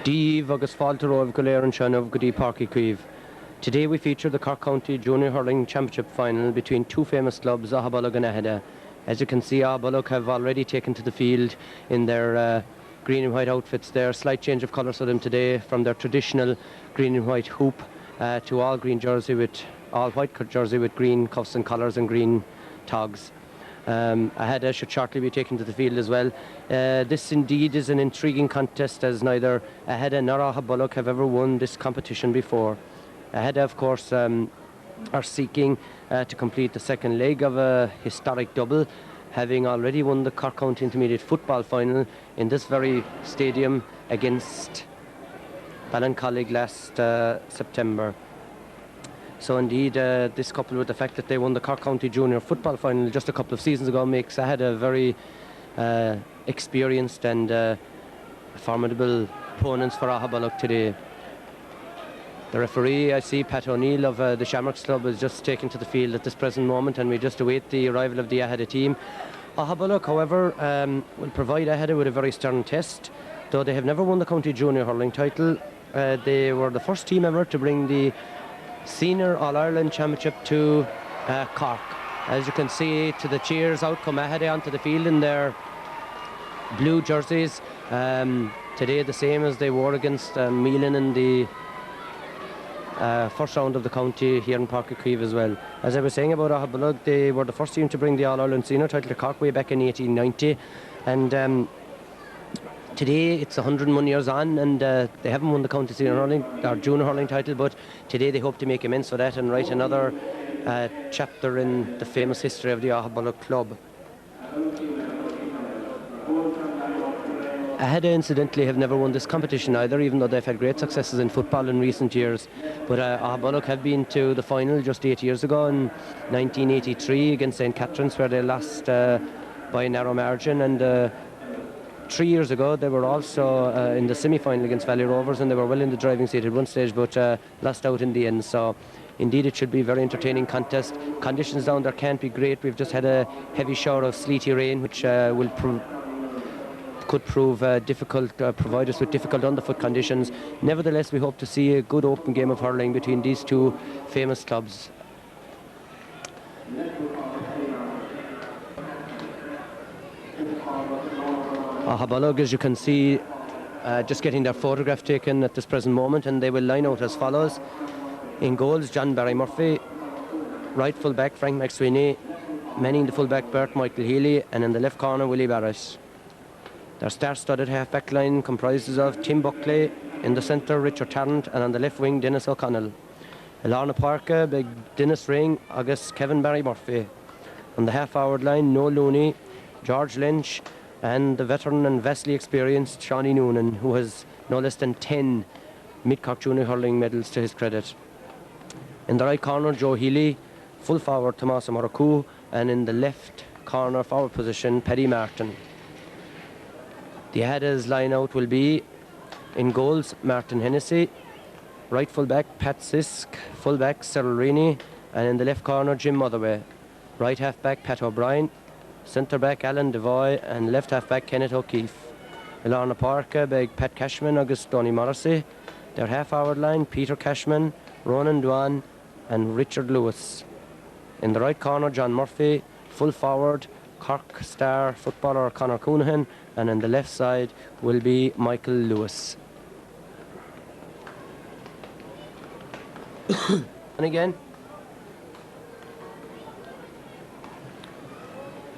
Díomh agus fáilte romh go léir an seanmh go dtí Páirc Cuíomh. Today we feature the Cork County Junior Hurling Championship final between two famous clubs, Aghabullogue and Aghada. As you can see, Aghabullogue have already taken to the field in their green and white outfits there. Slight change of colours for them today from their traditional green and white hoop to all white jersey with green cuffs and collars and green togs. Aghada should shortly be taken to the field as well. This indeed is an intriguing contest, as neither Aghada nor Aghabullogue have ever won this competition before. Aghada, of course, are seeking to complete the second leg of a historic double, having already won the Cork County Intermediate Football final in this very stadium against Ballincollig last September. So indeed, this coupled with the fact that they won the Cork County Junior Football final just a couple of seasons ago makes Aghada very experienced and formidable opponents for Aghabullogue today. The referee, I see, Pat O'Neill of the Shamrocks Club, is just taken to the field at this present moment, and we just await the arrival of the Aghada team. Aghabullogue, however, will provide Aghada with a very stern test. Though they have never won the county junior hurling title, they were the first team ever to bring the Senior All-Ireland Championship to Cork. As you can see, to the cheers, out come Aghada onto the field in their blue jerseys. Today the same as they wore against Mealan in the first round of the county here in Páirc Cuíomh as well. As I was saying about Aghabullogue, they were the first team to bring the All-Ireland Senior title to Cork way back in 1890, and today it's 101 years on, and they haven't won the county senior hurling or junior hurling title, but today they hope to make amends for that and write another chapter in the famous history of the Aghabullogue club. Aghada, incidentally, have never won this competition either, even though they've had great successes in football in recent years. But Aghabullogue have been to the final just 8 years ago in 1983 against St. Catherine's, where they lost by a narrow margin, and 3 years ago they were also in the semi-final against Valley Rovers, and they were well in the driving seat at one stage, but lost out in the end. So indeed it should be a very entertaining contest. Conditions down there can't be great. We've just had a heavy shower of sleety rain, which could prove difficult, provide us with difficult underfoot conditions. Nevertheless, we hope to see a good open game of hurling between these two famous clubs. Aghabullogue, as you can see, just getting their photograph taken at this present moment, and they will line out as follows. In goals, John Barry Murphy. Right full back, Frank McSweeney. Manning the full back, Bert Michael Healy, and in the left corner, Willie Barrett. Their star-studded half-back line comprises of Tim Buckley, in the centre Richard Tarrant, and on the left wing Dennis O'Connell. Lorna Parker, big Dennis Ring, August Kevin Barry Murphy. On the half-forward line, Noel Looney, George Lynch, and the veteran and vastly experienced Shawnee Noonan, who has no less than 10 Mid-Cork Junior Hurling medals to his credit. In the right corner, Joe Healy, full forward Tommaso Moroku, and in the left corner forward position, Paddy Martin. The Aghada's line-out will be in goals, Martin Hennessy, right full-back, Pat Sisk, full-back, Cyril Reaney, and in the left corner, Jim Motherway. Right half-back, Pat O'Brien, centre-back, Alan Devoy, and left half-back, Kenneth O'Keefe. Lorna Parker, big Pat Cashman, August Donny Morrissey. Their half-forward line, Peter Cashman, Ronan Dwan, and Richard Lewis. In the right corner, John Murphy, full forward, Cork star footballer Conor Coonahan, and on the left side will be Michael Lewis. And again,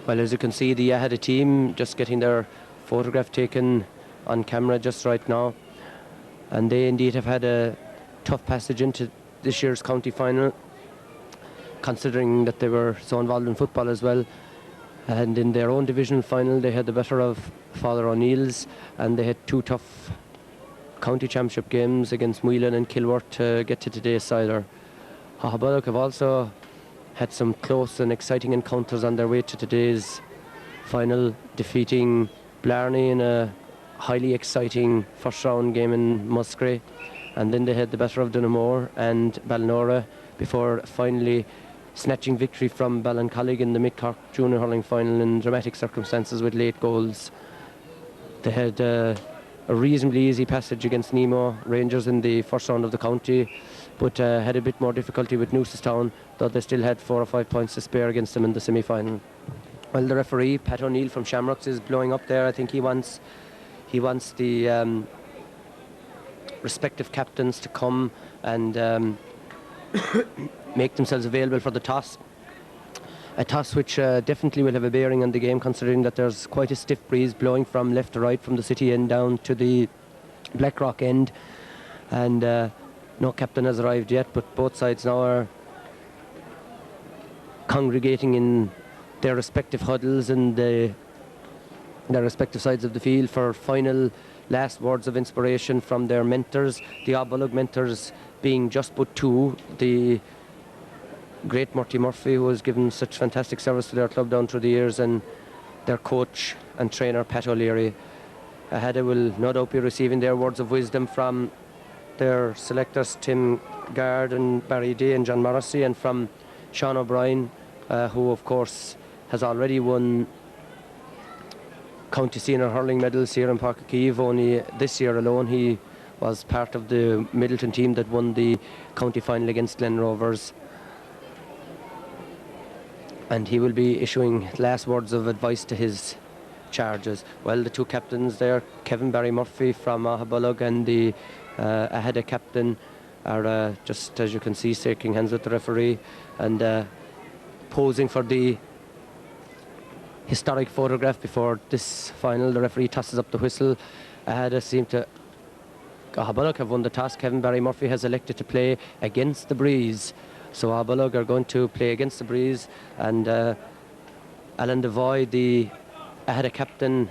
well, as you can see, the Aghada team just getting their photograph taken on camera just right now, and they indeed have had a tough passage into this year's county final, considering that they were so involved in football as well. And in their own divisional final, they had the better of Father O'Neill's, and they had two tough county championship games against Mealan and Kilworth to get to today's cider. Aghabullogue have also had some close and exciting encounters on their way to today's final, defeating Blarney in a highly exciting first round game in Musgrave, and then they had the better of Dunamore and Ballinora before finally snatching victory from Ballincollig in the Mid-Cork Junior Hurling Final in dramatic circumstances with late goals. They had a reasonably easy passage against Nemo Rangers in the first round of the county, but had a bit more difficulty with Newcestown, though they still had 4 or 5 points to spare against them in the semi-final. Well, the referee, Pat O'Neill from Shamrocks, is blowing up there. I think he wants the respective captains to come and make themselves available for the toss. A toss which definitely will have a bearing on the game, considering that there's quite a stiff breeze blowing from left to right, from the city end down to the Blackrock end. And no captain has arrived yet, but both sides now are congregating in their respective huddles and their respective sides of the field for final last words of inspiration from their mentors. The Aghabullogue mentors being just but two, the great Murty Murphy, who has given such fantastic service to their club down through the years, and their coach and trainer, Pat O'Leary. Aghada will no doubt be receiving their words of wisdom from their selectors, Tim Gard and Barry Day and John Morrissey, and from Sean O'Brien, who of course has already won county senior hurling medals here in Páirc Uí Chaoimh. Only this year alone he was part of the Middleton team that won the county final against Glen Rovers. And he will be issuing last words of advice to his charges. Well, the two captains there, Kevin Barry Murphy from Aghabullogue and the Aghada captain, are just, as you can see, shaking hands with the referee and posing for the historic photograph before this final. The referee tosses up the whistle. Aghabullogue have won the toss. Kevin Barry Murphy has elected to play against the breeze. So Aghabullogue are going to play against the breeze, and Alan Devoy, the Aghada captain,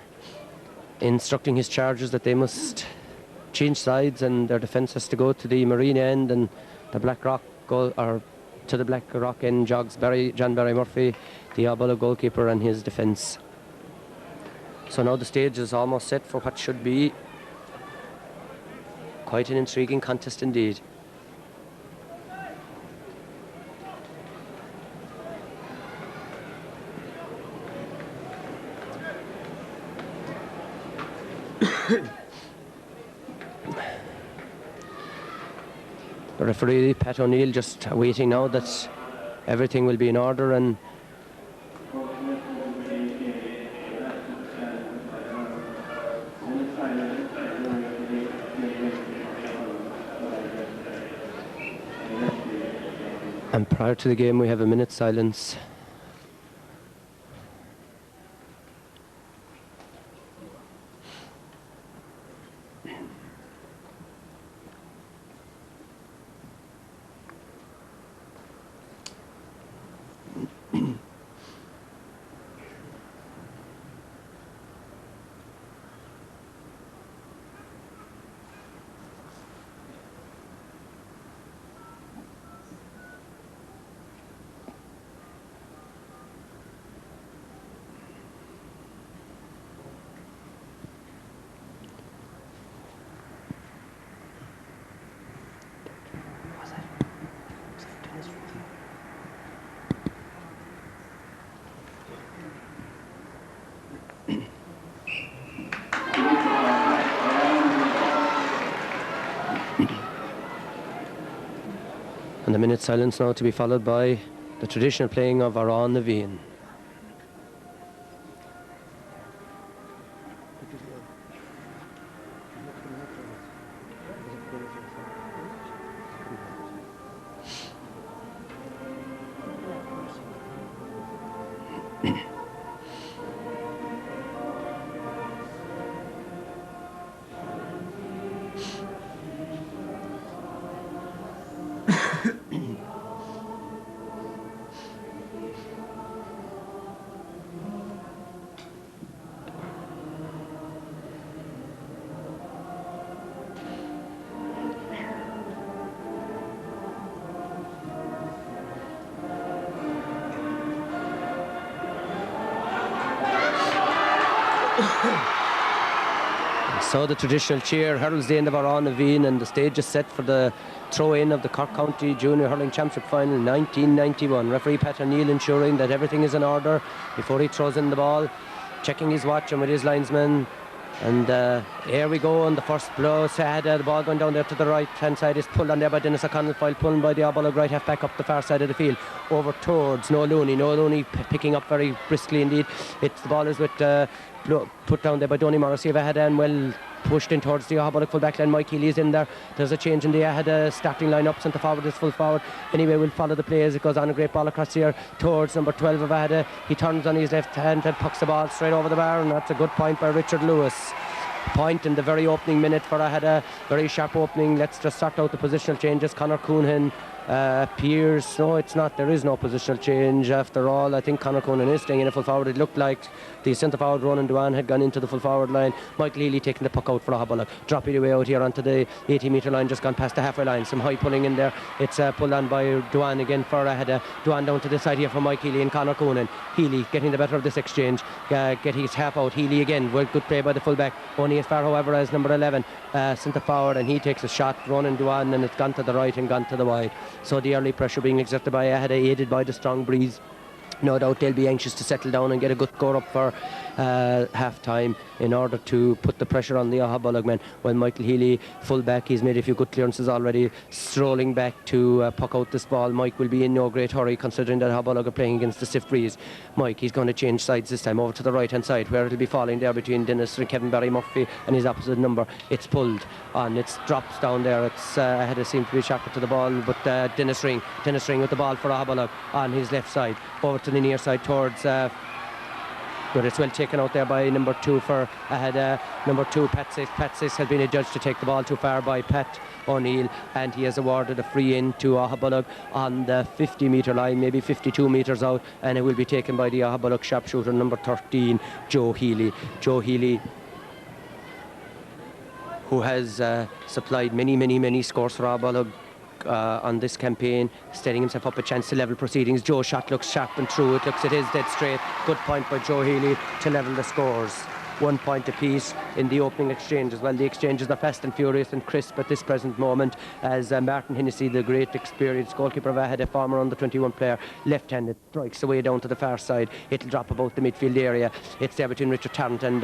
instructing his chargers that they must change sides and their defence has to go to the Marina end, and the Blackrock goal, or to the Blackrock end jogs John Barry Murphy, the Aghabullogue goalkeeper, and his defence. So now the stage is almost set for what should be quite an intriguing contest indeed. The referee, Pat O'Neill, just waiting now that everything will be in order, and prior to the game we have a minute's silence. And a minute's silence now to be followed by the traditional playing of Aran Naveen. So the traditional cheer heralds the end of our Anaveen, and the stage is set for the throw-in of the Cork County Junior Hurling Championship Final 1991. Referee Pat O'Neill ensuring that everything is in order before he throws in the ball, checking his watch and with his linesman. And here we go on the first blow. The ball going down there to the right hand side is pulled on there by Dennis O'Connell, file pulling by the Aghabullogue right half back up the far side of the field over towards Noah Looney picking up very briskly indeed. The ball is with put down there by Donny Morrissey of Aghada and well pushed in towards the Aghabullogue full back line. Mike Healy is in there. There's a change in the Aghada starting line up. Centre forward is full forward. Anyway, we'll follow the play as it goes on. A great ball across here towards number 12 of Aghada. He turns on his left hand and pucks the ball straight over the bar, and that's a good point by Richard Lewis. Point in the very opening minute for Aghada. Very sharp opening. Let's just sort out the positional changes. Conor Coonan appears. No, it's not. There is no positional change after all. I think Conor Coonan is staying in a full forward. It looked like the centre forward Ronan Duane had gone into the full forward line. Michael Healy taking the puck out for Aghabullogue, dropping the way out here onto the 80-metre line, just gone past the halfway line. Some high pulling in there. It's pulled on by Duane again for Aghada. Duane down to the side here for Mike Healy and Conor Coonan. Healy getting the better of this exchange, getting his half out. Healy again, well, good play by the fullback. Only as far, however, as number 11 centre forward, and he takes a shot. Ronan Duane, and it's gone to the right and gone to the wide. So the early pressure being exerted by Aghada, aided by the strong breeze. No doubt they'll be anxious to settle down and get a good score up for half time in order to put the pressure on the Aghabullogue men. While Michael Healy, full back, he's made a few good clearances already, strolling back to puck out this ball. Mike will be in no great hurry considering that Aghabullogue are playing against the stiff breeze. Mike, he's going to change sides this time over to the right hand side where it'll be falling there between Dennis and Kevin Barry Murphy and his opposite number. It's pulled on, it drops down there. It's Aghada seem to be sharper to the ball, but Dennis Ring with the ball for Aghabullogue on his left side over to the near side towards but it's well taken out there by number 2 for Aghada. Number 2, Pat Sis has been adjudged to take the ball too far by Pat O'Neill, and he has awarded a free in to Aghabullogue on the 50-metre line, maybe 52 metres out, and it will be taken by the Aghabullogue sharpshooter number 13, Joe Healy. Joe Healy, who has supplied many scores for Aghabullogue on this campaign, setting himself up a chance to level proceedings. Joe's shot looks sharp and true. It looks, it is dead straight. Good point by Joe Healy to level the scores. 1 point apiece in the opening exchange as well. The exchanges are fast and furious and crisp at this present moment as Martin Hennessy, the great experienced goalkeeper of Aghada, former under-21 player, left-handed, strikes away down to the far side. It'll drop about the midfield area. It's there between Richard Tarrant and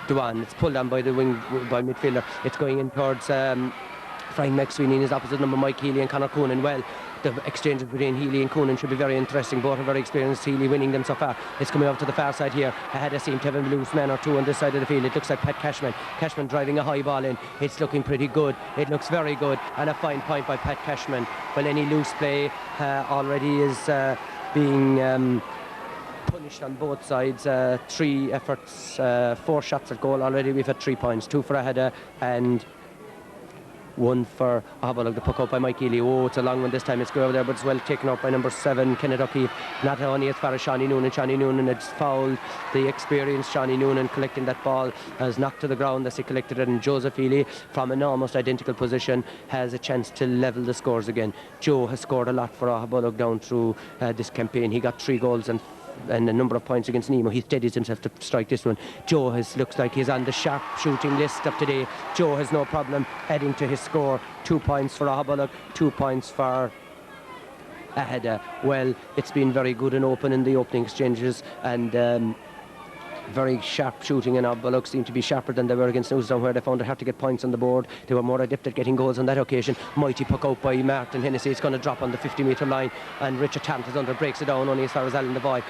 Duane. It's pulled on by the wing by midfielder. It's going in towards Frank McSweeney in his opposite number, Mike Healy and Conor Coonan. Well, the exchanges between Healy and Coonan should be very interesting. Both are very experienced. Healy winning them so far. It's coming over to the far side here. Aghada seem to have a loose man or two on this side of the field. It looks like Pat Cashman driving a high ball in. It's looking pretty good. It looks very good, and a fine point by Pat Cashman. Well, any loose play already is being punished on both sides. 3 efforts, 4 shots at goal already. We've had 3 points, 2 for Aghada and 1 for Aghabullogue. The puck out by Mike Healy. Oh, it's a long one this time. It's go over there, but it's well taken out by number 7, Kenneth O'Keefe. Not only as far as Shawnee Noonan, it's fouled. The experienced Shawnee Noonan collecting that ball has knocked to the ground as he collected it, and Joseph Healy from an almost identical position has a chance to level the scores again. Joe has scored a lot for Aghabullogue down through this campaign. He got 3 goals and a number of points against Nemo. He steadies himself to strike this one. Joe looks like he's on the sharp shooting list of today. Joe has no problem adding to his score. 2 points for Aghabullogue, 2 points for Aghada. Well, it's been very good and open in the opening exchanges, and very sharp shooting, and Aghabullogue seemed to be sharper than they were against Newstown, where they found it hard to get points on the board. They were more adept at getting goals on that occasion. Mighty puck out by Martin Hennessy. It's going to drop on the 50-metre line, and Richard Tarrant is under, breaks it down only as far as Alan Devoy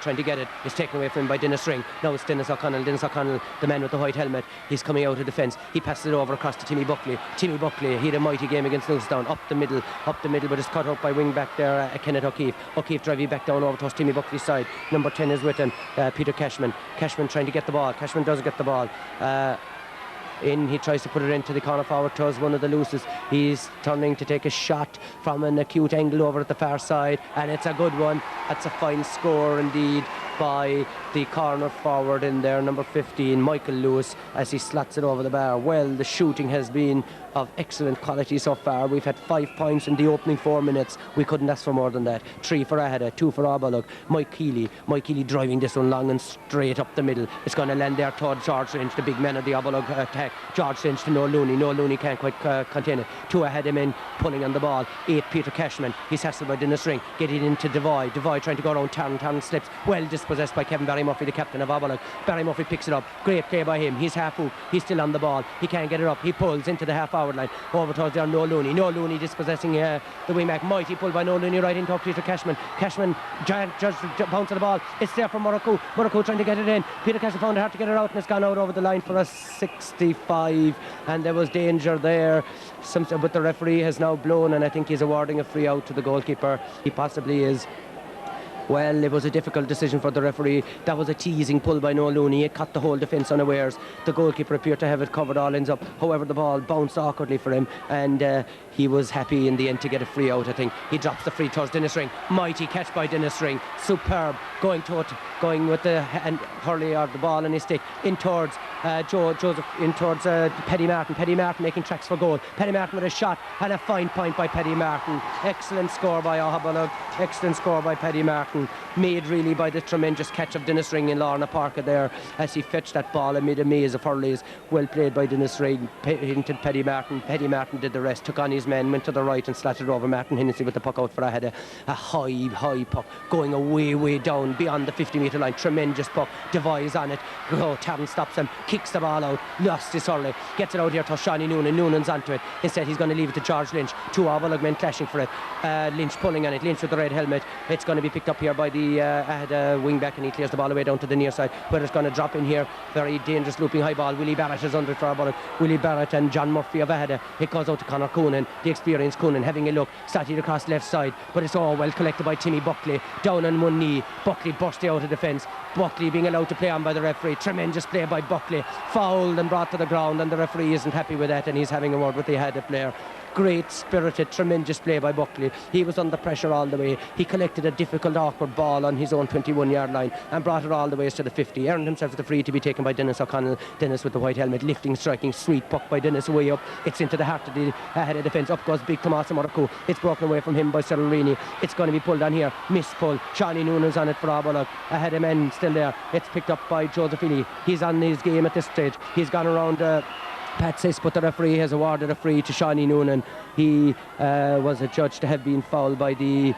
trying to get it. It's taken away from him by Dennis Ring. Now it's Dennis O'Connell, the man with the white helmet. He's coming out of defence. He passes it over across to Timmy Buckley. He had a mighty game against Newstown, up the middle, but it's cut out by wing back there, Kenneth O'Keefe. O'Keefe driving back down over towards Timmy Buckley's side. Number 10 is with him, Peter Cashman. Cashman trying to get the ball. Cashman does get the ball. He tries to put it into the corner forward towards one of the looses. He's turning to take a shot from an acute angle over at the far side, and it's a good one. That's a fine score indeed by the corner forward in there, number 15, Michael Lewis, as he slots it over the bar. Well, the shooting has been of excellent quality so far. We've had 5 points in the opening 4 minutes. We couldn't ask for more than that. 3 for Aghada, 2 for Aghabullogue. Mike Healy driving this one long and straight up the middle. It's going to land there toward George Lynch, the big man of the Aghabullogue attack. George Lynch to Noel Looney. Noel Looney can't quite contain it. 2 ahead him in, pulling on the ball. 8, Peter Cashman. He's hassled by Dennis Ring. Getting into Devoy. Devoy trying to go around Tarn. Tarn slips. Well dispossessed by Kevin Barry Murphy, the captain of Aghabullogue. Barry Murphy picks it up. Great play by him. He's half hoop. He's still on the ball. He can't get it up. He pulls into the half-hour line. Over towards there, Noel Looney. Noel Looney dispossessing the wingback. Mighty pull by Noel Looney right into Peter Cashman. Cashman just bounce of the ball. It's there for Muraku. Muraku trying to get it in. Peter Cashman found it hard to get it out, and it's gone out over the line for a 65. And there was danger there. But the referee has now blown, and I think he's awarding a free out to the goalkeeper. He possibly is. Well, it was a difficult decision for the referee. That was a teasing pull by Noel Looney. It caught the whole defence unawares. The goalkeeper appeared to have it covered all ends up. However, the ball bounced awkwardly for him, and he was happy in the end to get a free out, I think. He drops the free towards Dennis Ring. Mighty catch by Dennis Ring. Superb. Going with the hand, hurley of the ball in his stick in towards Joseph, in towards Paddy Martin. Paddy Martin making tracks for goal. Paddy Martin with a shot and a fine point by Paddy Martin. Excellent score by Aghabullogue. Excellent score by Paddy Martin. Made really by the tremendous catch of Dennis Ring in Lorna Parker there as he fetched that ball amid a maze of hurleys. Well played by Dennis Ring into Paddy Martin. Paddy Martin did the rest, took on his men, went to the right and slatted over Martin Hennessy with the puck out for a high puck going way down beyond the 50-metre line. Tremendous puck. Device on it. Tarrant stops him, kicks the ball out, lost his hurley, gets it out here to Shawnee Noonan. Noonan's onto it. Instead he's going to leave it to George Lynch. 2 Aghabullogue men clashing for it. Lynch pulling on it. Lynch with the red helmet. It's going to be picked up here by the wing back, and he clears the ball away down to the near side, where it's going to drop in here. Very dangerous looping high ball. Willie Barrett is under it for Aghabullogue. Willie Barrett and John Murphy of Aghada. It goes out to Conor Coonan, the experienced Coonan, having a look, started across left side, but it's all well collected by Timmy Buckley, down on one knee. Buckley bursting out of defence. Buckley being allowed to play on by the referee. Tremendous play by Buckley, fouled and brought to the ground, and the referee isn't happy with that, and he's having a word with the Aghada player. Great spirited, tremendous play by Buckley. He was under pressure all the way. He collected a difficult, awkward ball on his own 21-yard line and brought it all the way to the 50. Earned himself the free to be taken by Dennis O'Connell. Dennis with the white helmet, lifting, striking, sweet puck by Dennis way up. It's into the heart of the head of defence. Up goes big Tommaso Muraku. It's broken away from him by Cyril Reaney. It's going to be pulled on here. Miss pull. Shawnee Noonan's on it for Aghabullogue. Ahead of men still there. It's picked up by Joseph Healy. He's on his game at this stage. He's gone around Pat Sis, but the referee has awarded a free to Shawnee Noonan. He was adjudged to have been fouled by the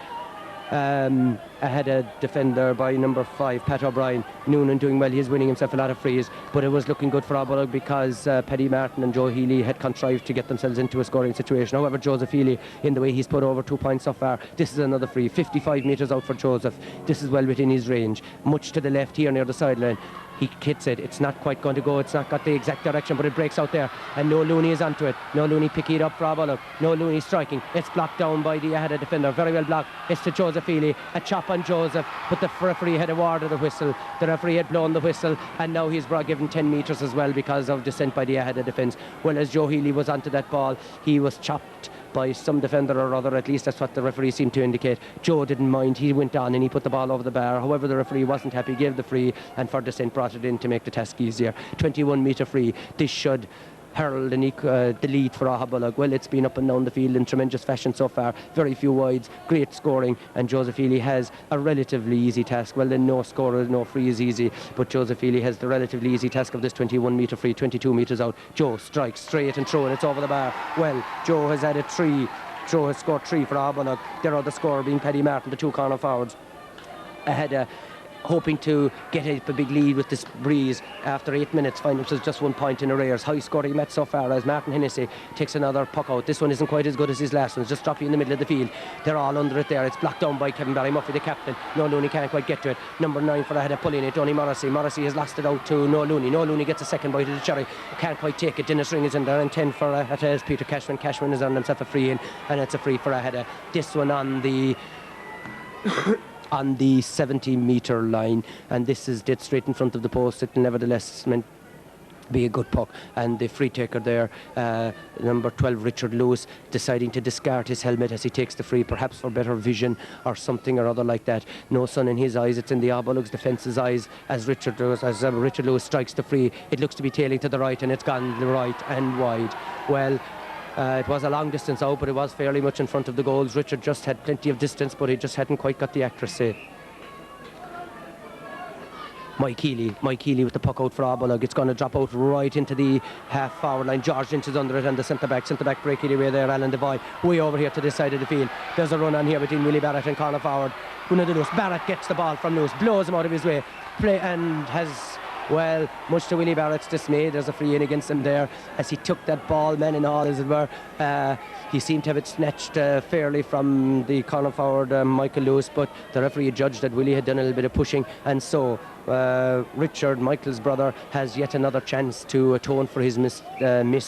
Aghada defender by number 5, Pat O'Brien. Noonan doing well. He's winning himself a lot of frees, but it was looking good for Aghabullogue because Paddy Martin and Joe Healy had contrived to get themselves into a scoring situation. However, Joseph Healy, in the way he's put over 2 points so far, this is another free. 55 metres out for Joseph. This is well within his range. Much to the left here near the sideline. He hits it. It's not quite going to go. It's not got the exact direction, but it breaks out there. And Noel Looney is onto it. Noel Looney picking it up for Aghabullogue. Noel Looney striking. It's blocked down by the Aghada defender. Very well blocked. It's to Joseph Healy. A chop on Joseph, but the referee had awarded the whistle. The referee had blown the whistle, and now he's given 10 metres as well because of dissent by the Aghada defence. Well, as Joe Healy was onto that ball, he was chopped by some defender or other. At least that's what the referee seemed to indicate. Joe didn't mind. He went on and he put the ball over the bar. However, the referee wasn't happy, gave the free, and for dissent brought it in to make the task easier. 21 metre free. This should herald the lead for Aghabullogue. Well, it's been up and down the field in tremendous fashion so far. Very few wides, great scoring, and Joseph Healy has a relatively easy task. Well, then no scorer, no free is easy, but Joseph Healy has the relatively easy task of this 21 metre free, 22 metres out. Joe strikes straight and through, and it's over the bar. Well, Joe has added 3. Joe has scored 3 for Aghabullogue. Their other scorer being Paddy Martin, the 2 corner forwards. Ahead hoping to get a big lead with this breeze after 8 minutes, find themselves just 1 point in arrears. High scoring match so far as Martin Hennessy takes another puck out. This one isn't quite as good as his last one. It's just dropping in the middle of the field. They're all under it there. It's blocked down by Kevin Barry Murphy, the captain. Noel Looney can't quite get to it. Number 9 for Aghada pulling it, Donny Morrissey. Morrissey has lost it out to Noel Looney. Noel Looney gets a second bite of the cherry. Can't quite take it. Dennis Ring is in there, and 10 for Aghada. Peter Cashman. Cashman has earned himself a free in, and it's a free for Aghada. This one on the on the 70 metre line, and this is dead straight in front of the post. It nevertheless meant be a good puck. And the free taker there, number 12 Richard Lewis, deciding to discard his helmet as he takes the free, perhaps for better vision or something or other like that. No sun in his eyes, it's in the Aghabullogue's defence's eyes as Richard Lewis strikes the free. It looks to be tailing to the right, and it's gone right and wide. Well, it was a long distance out, but it was fairly much in front of the goals. Richard just had plenty of distance, but he just hadn't quite got the accuracy. Mike Healy with the puck out for Aghabullogue. It's going to drop out right into the half-forward line. George Lynch is under it, and the centre-back breaking away there. Alan Devoy way over here to this side of the field. There's a run on here between Willie Barrett and corner forward. Lewis. Barrett gets the ball from Lewis, blows him out of his way, and has... Well, much to Willie Barrett's dismay, there's a free in against him there as he took that ball, men and all, as it were. He seemed to have it snatched fairly from the corner forward, Michael Lewis, but the referee judged that Willie had done a little bit of pushing, and so Richard, Michael's brother, has yet another chance to atone for his miss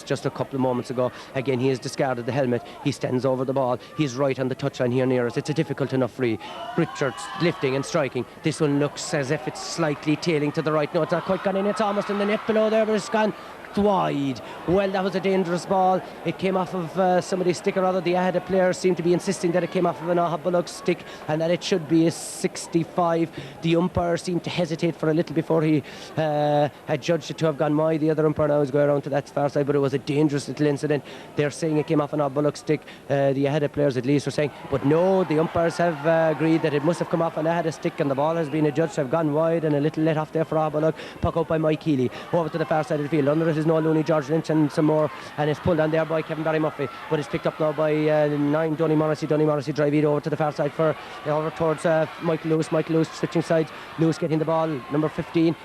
just a couple of moments ago. Again, he has discarded the helmet. He stands over the ball. He's right on the touchline here near us. It's a difficult enough free. Richard's lifting and striking. This one looks as if it's slightly tailing to the right. No, it's not quite gone in. It's almost in the net below there, but it's gone wide. Well, that was a dangerous ball. It came off of somebody's stick or other. The Aghada players seemed to be insisting that it came off of an Aghabullogue stick and that it should be a 65. The umpire seemed to hesitate for a little before he had judged it to have gone wide. The other umpire now is going around to that far side, but it was a dangerous little incident. They're saying it came off an Aghabullogue stick. The Aghada players at least were saying, but no, the umpires have agreed that it must have come off an Aghada stick, and the ball has been adjudged to have gone wide, and a little let off there for Aghabullogue. Puck out by Mike Healy over to the far side of the field. Under it is Noel Looney, George Lynch and some more, and it's pulled on there by Kevin Barry Murphy, but it's picked up now by 9 Donny Morrissey. Donny Morrissey drive it over to the far side for over towards Michael Lewis switching sides. Lewis getting the ball, number 15,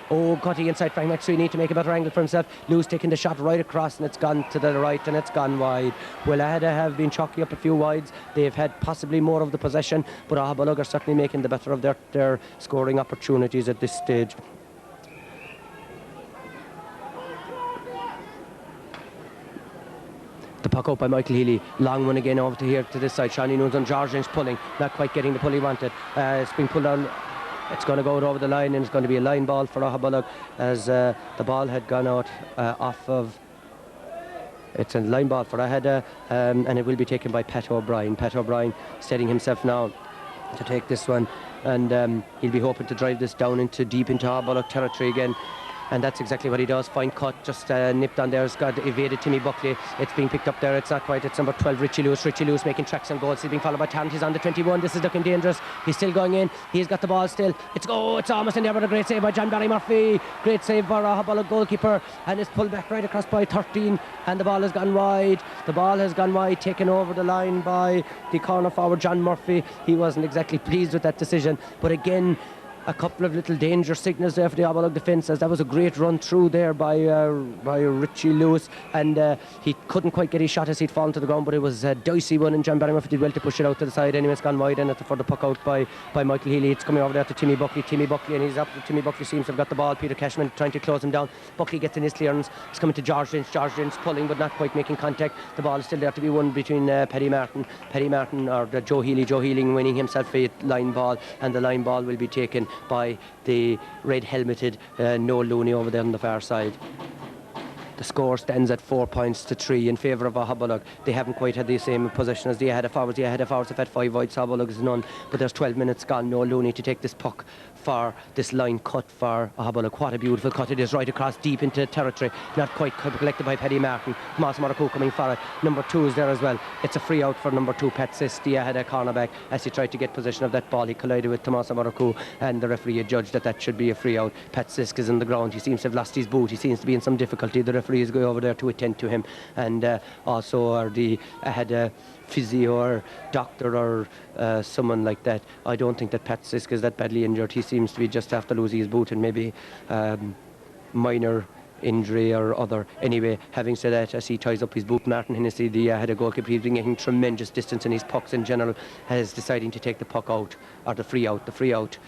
cutting inside Frank McSweeney to make a better angle for himself. Lewis taking the shot right across, and it's gone to the right and it's gone wide. Well, Aghada have been chalking up a few wides. They've had possibly more of the possession, but Aghabullogue are certainly making the better of their scoring opportunities at this stage. The puck out by Michael Healy, long one again over to here to this side. Shawnee Nunes on George Lynch pulling, not quite getting the pull he wanted. It's been pulled on. It's going to go over the line, and it's going to be a line ball for Aghabullogue as the ball had gone out off of. It's a line ball for Aghada, and it will be taken by Pat O'Brien. Pat O'Brien steadying himself now to take this one, and he'll be hoping to drive this down deep into Aghabullogue territory again. And that's exactly what he does. Fine cut, just nipped on there. It's got evaded Timmy Buckley. It's being picked up there. It's not quite. It's number 12, Richie Lewis. Richie Lewis making tracks and goals. He's being followed by Tarrant. He's on the 21. This is looking dangerous. He's still going in. He's got the ball still. It's almost in there, but a great save by John Barry Murphy. Great save by Aghabullogue goalkeeper. And it's pulled back right across by 13. And the ball has gone wide. The ball has gone wide, taken over the line by the corner forward, John Murphy. He wasn't exactly pleased with that decision. But again, a couple of little danger signals there for the Aghabullogue defence, as that was a great run through there by Richie Lewis, and he couldn't quite get his shot as he'd fallen to the ground, but it was a dicey one, and John Barry Murphy did well to push it out to the side. Anyway, it's gone wide, and for the puck out by Michael Healy. It's coming over there to Timmy Buckley, and he's up. Timmy Buckley seems to have got the ball. Peter Cashman trying to close him down. Buckley gets in his clearance. It's coming to George Lynch. George Lynch pulling, but not quite making contact. The ball is still there to be won between Paddy Martin or Joe Healy. Joe Healy winning himself a line ball, and the line ball will be taken by the red helmeted Noel Looney over there on the far side. The score stands at 4-3 in favour of Aghabullogue. They haven't quite had the same possession as the Aghada forwards. The Aghada forwards have had 5 wides, Aghabullogue is none. But there's 12 minutes gone. Noel Looney to take this puck for this line cut for Aghabullogue. What a beautiful cut it is, right across deep into territory. Not quite collected by Paddy Martin. Tomas Moroku coming for it. Number 2 is there as well. It's a free out for number 2, Pat Sisk, the Aghada cornerback. As he tried to get possession of that ball, he collided with Tomas Moroku, and the referee judged that should be a free out. Pat Sisk is on the ground. He seems to have lost his boot. He seems to be in some difficulty. The referee is going over there to attend to him, and also the Aghada physio or doctor or someone like that. I don't think that Pat Sisk is that badly injured. He seems to be just after losing his boot and maybe minor injury or other. Anyway, having said that, as he ties up his boot, Martin Hennessy, the Aghada goalkeeper, he's been getting tremendous distance in his pucks in general, is deciding to take the puck out, or the free out.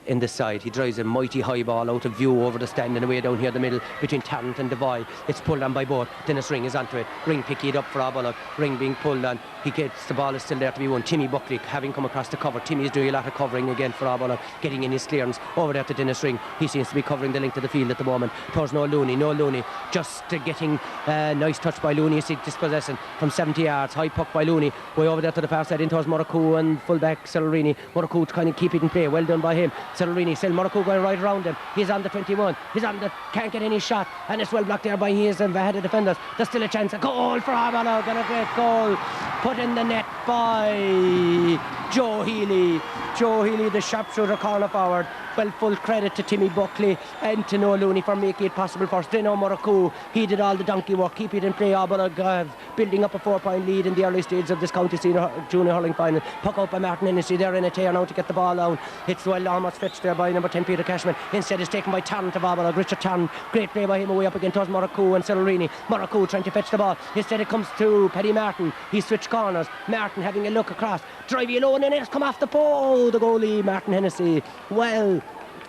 in this side. He drives a mighty high ball out of view over the stand and away down here the middle between Tarrant and Devoy. It's pulled on by both. Dennis Ring is onto it. Ring picking it up for Aghabullogue. Ring being pulled on. He gets the ball is still there to be won. Timmy Buckley having come across the cover. Timmy is doing a lot of covering again for Aghabullogue, getting in his clearance over there to Dennis Ring. He seems to be covering the length of the field at the moment. Towards Noel Looney. Just getting nice touch by Looney. You see dispossessing from 70 yards. High puck by Looney. Way over there to the far side in towards Muraku and fullback Celerini. Muraku trying to keep it in play. Well done by him. Celerini, still Muraku going right around him. He's on the 21. He's on the, can't get any shot. And it's well blocked there by his Aghada defenders. There's still a chance. A goal for Aghabullogue and a great goal put in the net by Joe Healy. Joe Healy, the sharpshooter corner forward. Well, full credit to Timmy Buckley and to Noel Looney for making it possible for Steno Muraku. He did all the donkey work, keep it in play. Aghabullogue building up a 4-point lead in the early stages of this county senior junior hurling final. Puck out by Martin Hennessy there in a tear now to get the ball down. It's well almost fetched there by number 10 Peter Cashman. Instead it's taken by Tarrant of Aghabullogue. Richard Tarrant, great play by him away up again towards Muraku and Celerini. Muraku trying to fetch the ball. Instead it comes to Paddy Martin. He switched corners. Martin having a look across. Driving alone and it's come off the pole. The goalie Martin Hennessy. Well,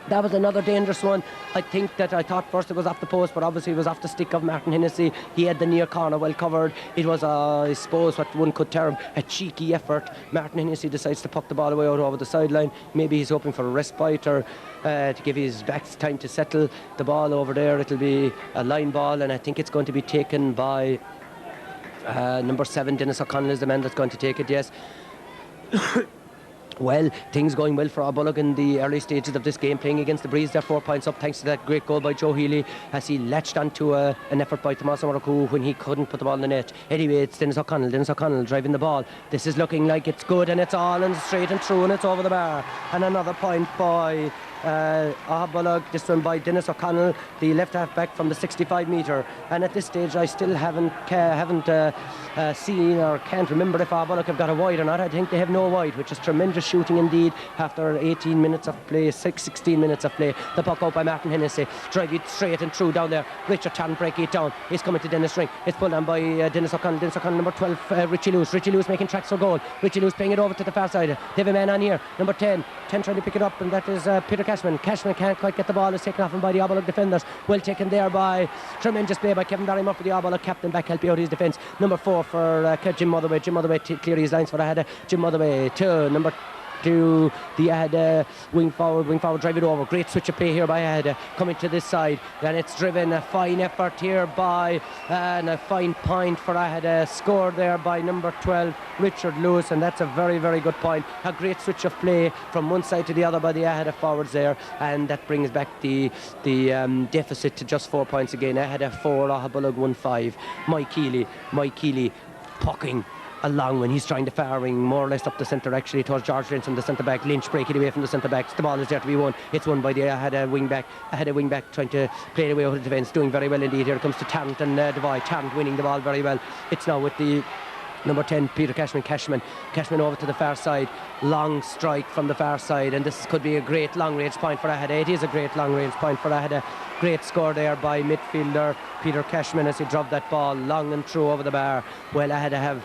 that was another dangerous one. I thought first it was off the post, but obviously it was off the stick of Martin Hennessy. He had the near corner well covered. It was, I suppose, what one could term a cheeky effort. Martin Hennessy decides to puck the ball away out over the sideline. Maybe he's hoping for a respite or to give his backs time to settle. The ball over there, it'll be a line ball, and I think it's going to be taken by number 7, Dennis O'Connell is the man that's going to take it, yes. Well, things going well for Aghabullogue in the early stages of this game, playing against the breeze. They're 4 points up thanks to that great goal by Joe Healy as he latched onto an effort by Tommaso Muraku when he couldn't put the ball in the net. Anyway, it's Dennis O'Connell driving the ball. This is looking like it's good, and it's all and straight and true, and it's over the bar. And another point by Aghabullogue, this one by Dennis O'Connell, the left half back from the 65 metre. And at this stage I still haven't seen or can't remember if Aghabullogue have got a wide or not. I think they have no wide, which is tremendous shooting indeed after 18 minutes of play, 16 minutes of play. The puck out by Martin Hennessy, drive it straight and through down there. Richard Tarrant breaking it down. He's coming to Dennis Ring. It's pulled down by Dennis O'Connell. Number 12, Richie Lewis making tracks for goal. Richie Lewis playing it over to the far side. They have a man on here, number 10 trying to pick it up, and that is Peter Cashman. Cashman can't quite get the ball. It's taken off him by the Aghabullogue defenders. Well taken there by tremendous play by Kevin Barry Murphy, the Aghabullogue captain, back helping out his defence. Number 4 for Jim Motherway. Jim Motherway clear his lines for Aghada. Jim Motherway to number 2, the Aghada wing forward, drive it over. Great switch of play here by Aghada coming to this side, and it's driven. A fine effort here by and a fine point for Aghada, scored there by number 12 Richard Lewis, and that's a very, very good point. A great switch of play from one side to the other by the Aghada forwards there, and that brings back the deficit to just 4 points again. Aghada 4, Aghabullogue 1-5. Mike Keeley pucking along when he's trying to firing more or less up the centre, actually towards George Lynch from the centre back. Lynch breaking away from the centre backs. The ball is there to be won. It's won by the Aghada wing back trying to play it away out of the defence, doing very well indeed. Here it comes to Tarrant and Devoy. Tarrant winning the ball very well. It's now with the number 10 Peter Cashman over to the far side. Long strike from the far side, and this could be a great long range point for Aghada. It is a great long range point for Aghada. Great score there by midfielder Peter Cashman as he dropped that ball long and true over the bar. Well, Aghada have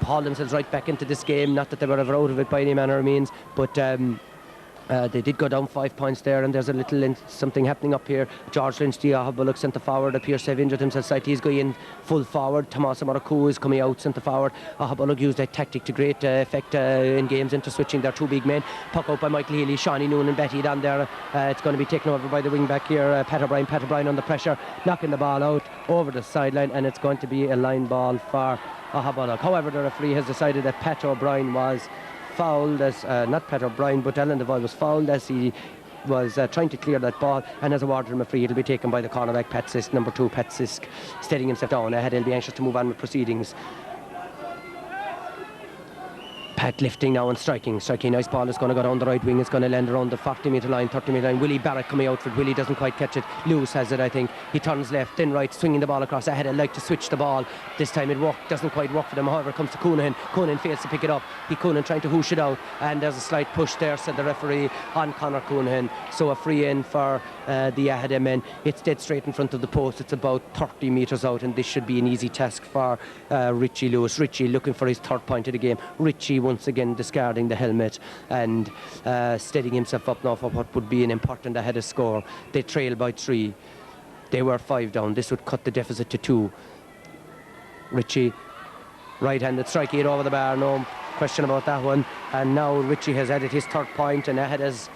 hauled themselves right back into this game. Not that they were ever out of it by any manner of means, but they did go down 5 points there, and there's a little something happening up here. George Lynch, the Aghabullogue centre forward, appears to have injured himself slightly. He's going in full forward. Tommaso Muraku is coming out centre forward. Aghabullogue used that tactic to great effect in games, into switching their 2 big men. Puck out by Michael Healy, Shawnee Noonan Betty down there. It's going to be taken over by the wing back here, Pat O'Brien under pressure, knocking the ball out over the sideline, and it's going to be a line ball for Aghabullogue. However, the referee has decided that Pat O'Brien was fouled as not Pat O'Brien, but Alan Devoy was fouled as he was trying to clear that ball, and as a ward from a free, it'll be taken by the cornerback Pat Sisk, number 2 Pat Sisk, steadying himself down. He'll be anxious to move on with proceedings. Pat lifting now and striking. Nice ball is going to go down the right wing. It's going to land around the 40 metre line, 30 metre line. Willie Barrett coming out for it. Willie doesn't quite catch it. Lewis has it, I think. He turns left, then right, swinging the ball across. Aghada like to switch the ball. This time it doesn't quite work for them. However, it comes to Coonahan. Coonahan fails to pick it up. Coonahan trying to hoosh it out, and there's a slight push there, said the referee, on Conor Coonahan. So a free in for the Aghada men. It's dead straight in front of the post. It's about 30 metres out, and this should be an easy task for Richie Lewis. Richie looking for his 3rd point of the game. Richie once again discarding the helmet and steadying himself up now for what would be an important Aghada score. They trail by 3. They were 5 down. This would cut the deficit to 2. Richie, right-handed striking it over the bar, no question about that one. And now Richie has added his 3rd point and Aghada's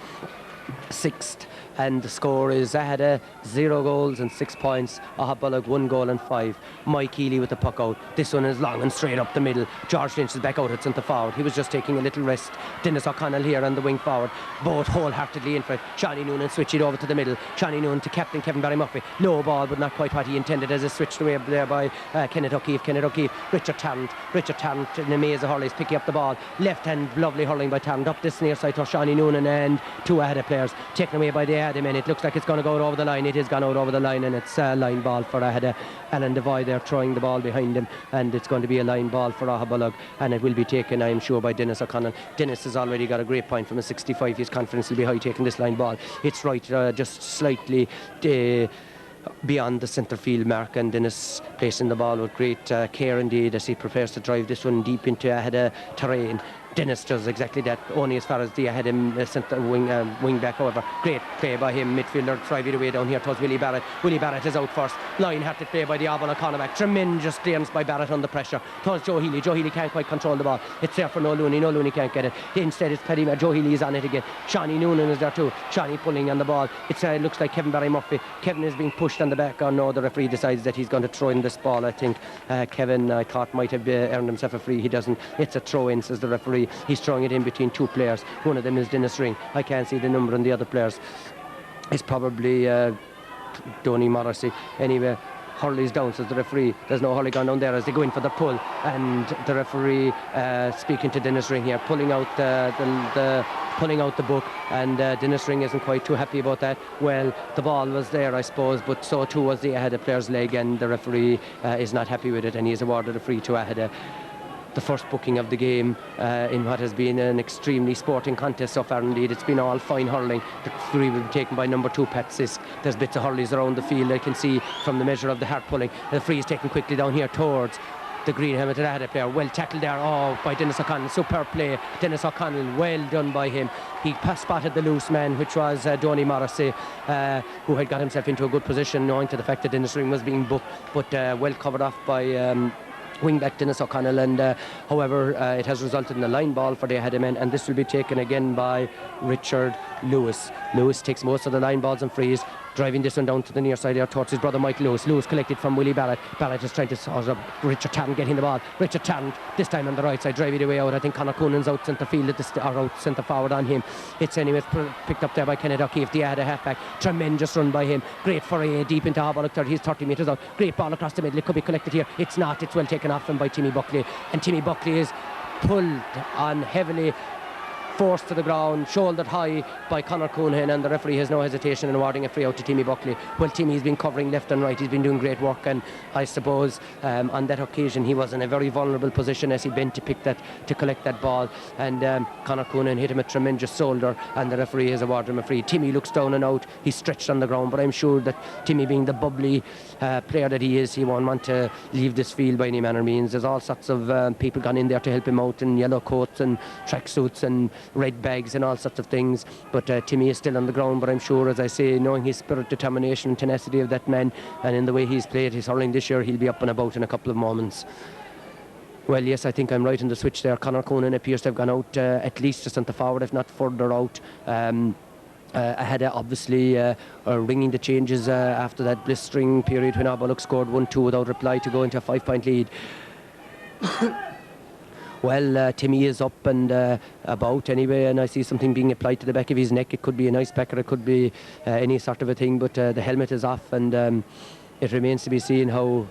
6th. And the score is Aghada 0 goals and 6 points. Aghabullogue 1 goal and 5. Mike Healy with the puck out. This one is long and straight up the middle. George Lynch is back out at centre forward. He was just taking a little rest. Dennis O'Connell here on the wing forward. Both wholeheartedly in for it. Shawnee Noonan switch it over to the middle. Shawnee Noonan to captain Kevin Barry Murphy. Low ball, but not quite what he intended as it switched away there by Kenneth O'Keefe. Richard Tarrant in a maze of hurleys picking up the ball. Left hand, lovely hurling by Tarrant up this near side to Shawnee Noonan and 2 Aghada players taken away by the Aghada men. It looks like it's going to go over the line. It has gone out over the line and it's a line ball for Aghada. Alan Devoy there throwing the ball behind him, and it's going to be a line ball for Aghabullogue, and it will be taken, I am sure, by Dennis O'Connell. Dennis has already got a great point from a 65. His confidence will be high taking this line ball. It's right just slightly beyond the centre field mark, and Dennis placing the ball with great care indeed as he prepares to drive this one deep into Aghada terrain. Dennis does exactly that, only as far as the Aghada centre wing back. However, great play by him, midfielder, drive it away down here towards Willie Barrett. Willie Barrett is out first. Line-hearted play by the Aghabullogue cornerback. Tremendous clearance by Barrett under pressure towards Joe Healy. Joe Healy can't quite control the ball. It's there for Noel Looney. Noel Looney can't get it. Instead, it's Paddy. Joe Healy is on it again. Shawnee Noonan is there too. Shawnee pulling on the ball. It looks like Kevin Barry Murphy. Kevin is being pushed on the back. Oh no, the referee decides that he's going to throw in this ball. I think Kevin, I thought, might have earned himself a free. He doesn't. It's a throw-in, says the referee. He's throwing it in between 2 players. One of them is Dennis Ring. I can't see the number on the other players. It's probably Donny Morrissey. Anyway, Hurley's down, says the referee. There's no Hurley gone down there as they go in for the pull, and the referee speaking to Dennis Ring here, pulling out the book, and Dennis Ring isn't quite too happy about that. Well, the ball was there, I suppose, but so too was the Aghada player's leg, and the referee is not happy with it, and he has awarded a free to Aghada. The first booking of the game in what has been an extremely sporting contest so far indeed. It's been all fine hurling. The free will be taken by number 2, Pat Sisk. There's bits of hurleys around the field, I can see from the measure of the hard pulling. The free is taken quickly down here towards the green helmeted Aghada player. Well tackled there, by Dennis O'Connell. Superb play. Dennis O'Connell, well done by him. He spotted the loose man, which was Donny Morrissey, who had got himself into a good position, knowing to the fact that Dennis Ring was being booked, but well covered off by wing-back Dennis O'Connell, and however it has resulted in a line ball for the Aghada men, and this will be taken again by Richard Lewis. Lewis takes most of the line balls and frees, driving this one down to the near side there towards his brother Mike Lewis. Lewis collected from Willie Barrett. Barrett is trying to sort of Richard Tarrant getting the ball. Richard Tarrant this time on the right side, driving it away out. I think Conor Coonan's out centre field or out centre forward on him. It's anyway picked up there by Kenneth O'Keefe, the Aghada halfback. Tremendous run by him. Great foray deep into Aghabullogue. He's 30 metres out. Great ball across the middle. It could be collected here. It's not. It's well taken off him by Timmy Buckley, and Timmy Buckley is pulled on heavily, forced to the ground, shouldered high by Conor Coonhan, and the referee has no hesitation in awarding a free out to Timmy Buckley. Well, Timmy's been covering left and right. He's been doing great work, and I suppose on that occasion he was in a very vulnerable position as he bent to collect that ball, and Conor Coonhan hit him a tremendous shoulder, and the referee has awarded him a free. Timmy looks down and out. He's stretched on the ground, but I'm sure that Timmy, being the bubbly player that he is, he won't want to leave this field by any manner of means. There's all sorts of people gone in there to help him out in yellow coats and tracksuits and red bags and all sorts of things, but Timmy is still on the ground. But I'm sure, as I say, knowing his spirit, determination and tenacity of that man, and in the way he's played his hurling this year, he'll be up and about in a couple of moments. Well, yes, I think I'm right in the switch there. Conor Coonhan appears to have gone out at least to centre forward, if not further out. Aghada obviously ringing the changes after that blistering period when Aghabullogue scored 1-2 without reply to go into a 5-point lead. Well, Timmy is up and about anyway, and I see something being applied to the back of his neck. It could be an ice pack or it could be any sort of a thing, but the helmet is off, and it remains to be seen how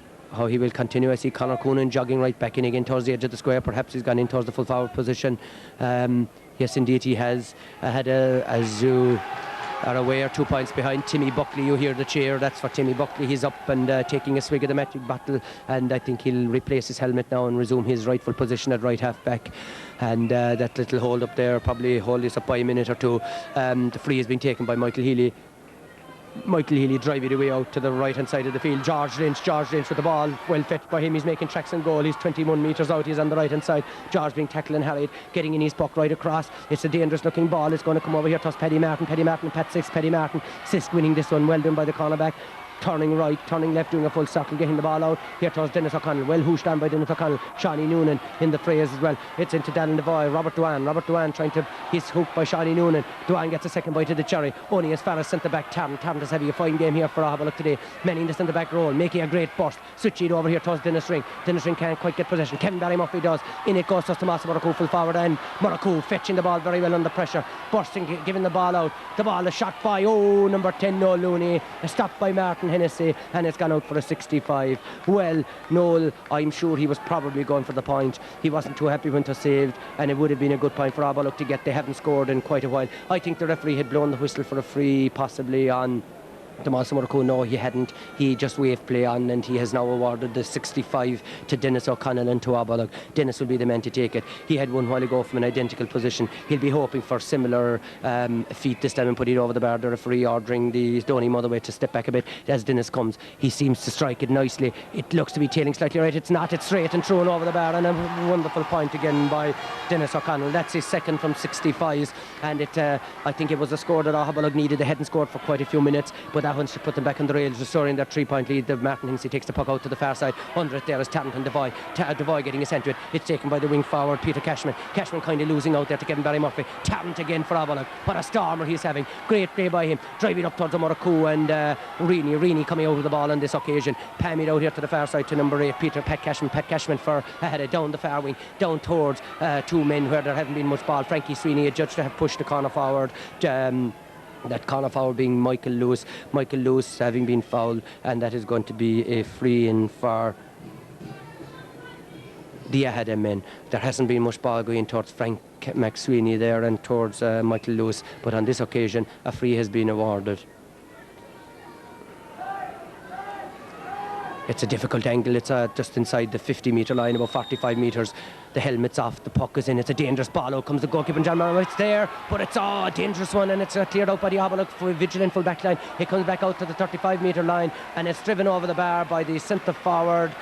he will continue. I see Conor Coonhan jogging right back in again towards the edge of the square. Perhaps he's gone in towards the full forward position. Yes, indeed he has. Aghada, as you are aware, 2 points behind. Timmy Buckley, you hear the cheer. That's for Timmy Buckley. He's up and taking a swig of the magic bottle, and I think he'll replace his helmet now and resume his rightful position at right half back. And that little hold up there probably hold this up by a minute or two. The free has been taken by Michael Healy. Michael Healy driving away out to the right hand side of the field. George Lynch with the ball, well fetched by him. He's making tracks and goal. He's 21 metres out. He's on the right hand side. George being tackled and harried, getting in his puck right across. It's a dangerous looking ball. It's going to come over here to Paddy Martin, Pat Sisk, Paddy Martin. Sisk winning this one. Well done by the cornerback. Turning right, turning left, doing a full circle, getting the ball out. Here towards Dennis O'Connell. Well hooshed on by Dennis O'Connell. Shawnee Noonan in the phrase as well. It's into Dallin Devoy. Robert Duane trying to... He's hooked by Shawnee Noonan. Duane gets a second bite of the cherry. Only as far as centre-back Tarrant is having a fine game here for Aghabullogue today. Manning the centre-back role, making a great burst. Switching it over here towards Dennis Ring. Dennis Ring can't quite get possession. Kevin Barry Murphy does. In it goes to Tomás Murraku full forward, and Murraku fetching the ball very well under pressure. Bursting, giving the ball out. The ball is shot by, number 10, Noel Looney. Stopped by Martin Hennessy, and it's gone out for a 65. Well, Noel, I'm sure he was probably going for the point. He wasn't too happy when it was saved, and it would have been a good point for Aghabullogue to get. They haven't scored in quite a while. I think the referee had blown the whistle for a free, possibly on Tomás Murraku. No, he hadn't. He just waved play on, and he has now awarded the 65 to Dennis O'Connell and to Aghabullogue. Dennis will be the man to take it. He had one while ago from an identical position. He'll be hoping for similar feet this time and put it over the bar. The referee ordering the Stoney Motherway to step back a bit as Dennis comes. He seems to strike it nicely. It looks to be tailing slightly right. It's not. It's straight and thrown over the bar, and a wonderful point again by Dennis O'Connell. That's his second from 65, and I think it was a score that Aghabullogue needed. They hadn't scored for quite a few minutes, but that one should put them back on the rails, restoring their 3-point lead. The Martin Hennessy takes the puck out to the far side. Under it there is Tarrant and Devoy. Devoy getting a sent to it. It's taken by the wing forward, Peter Cashman. Cashman kind of losing out there to Kevin Barry Murphy. Tarrant again for Aghabullogue. What a stormer he's having. Great play by him. Driving up towards Murraku, and Reaney coming out of the ball on this occasion. Pam it out here to the far side to number 8, Pat Cashman for Aghada, down the far wing, down towards two men where there hasn't been much ball. Frankie Sweeney adjudged to have pushed the corner forward. That corner foul being Michael Lewis having been fouled, and that is going to be a free in for the Aghada men. There hasn't been much ball going towards Frank McSweeney there and towards Michael Lewis, but on this occasion a free has been awarded. It's a difficult angle. It's just inside the 50-metre line, about 45 metres. The helmet's off, the puck is in. It's a dangerous ball. Out comes the goalkeeper, John Morrow. It's there, but it's a dangerous one, and it's cleared out by the Aghabullogue for vigilant full back line. It comes back out to the 35-metre line, and it's driven over the bar by the centre forward,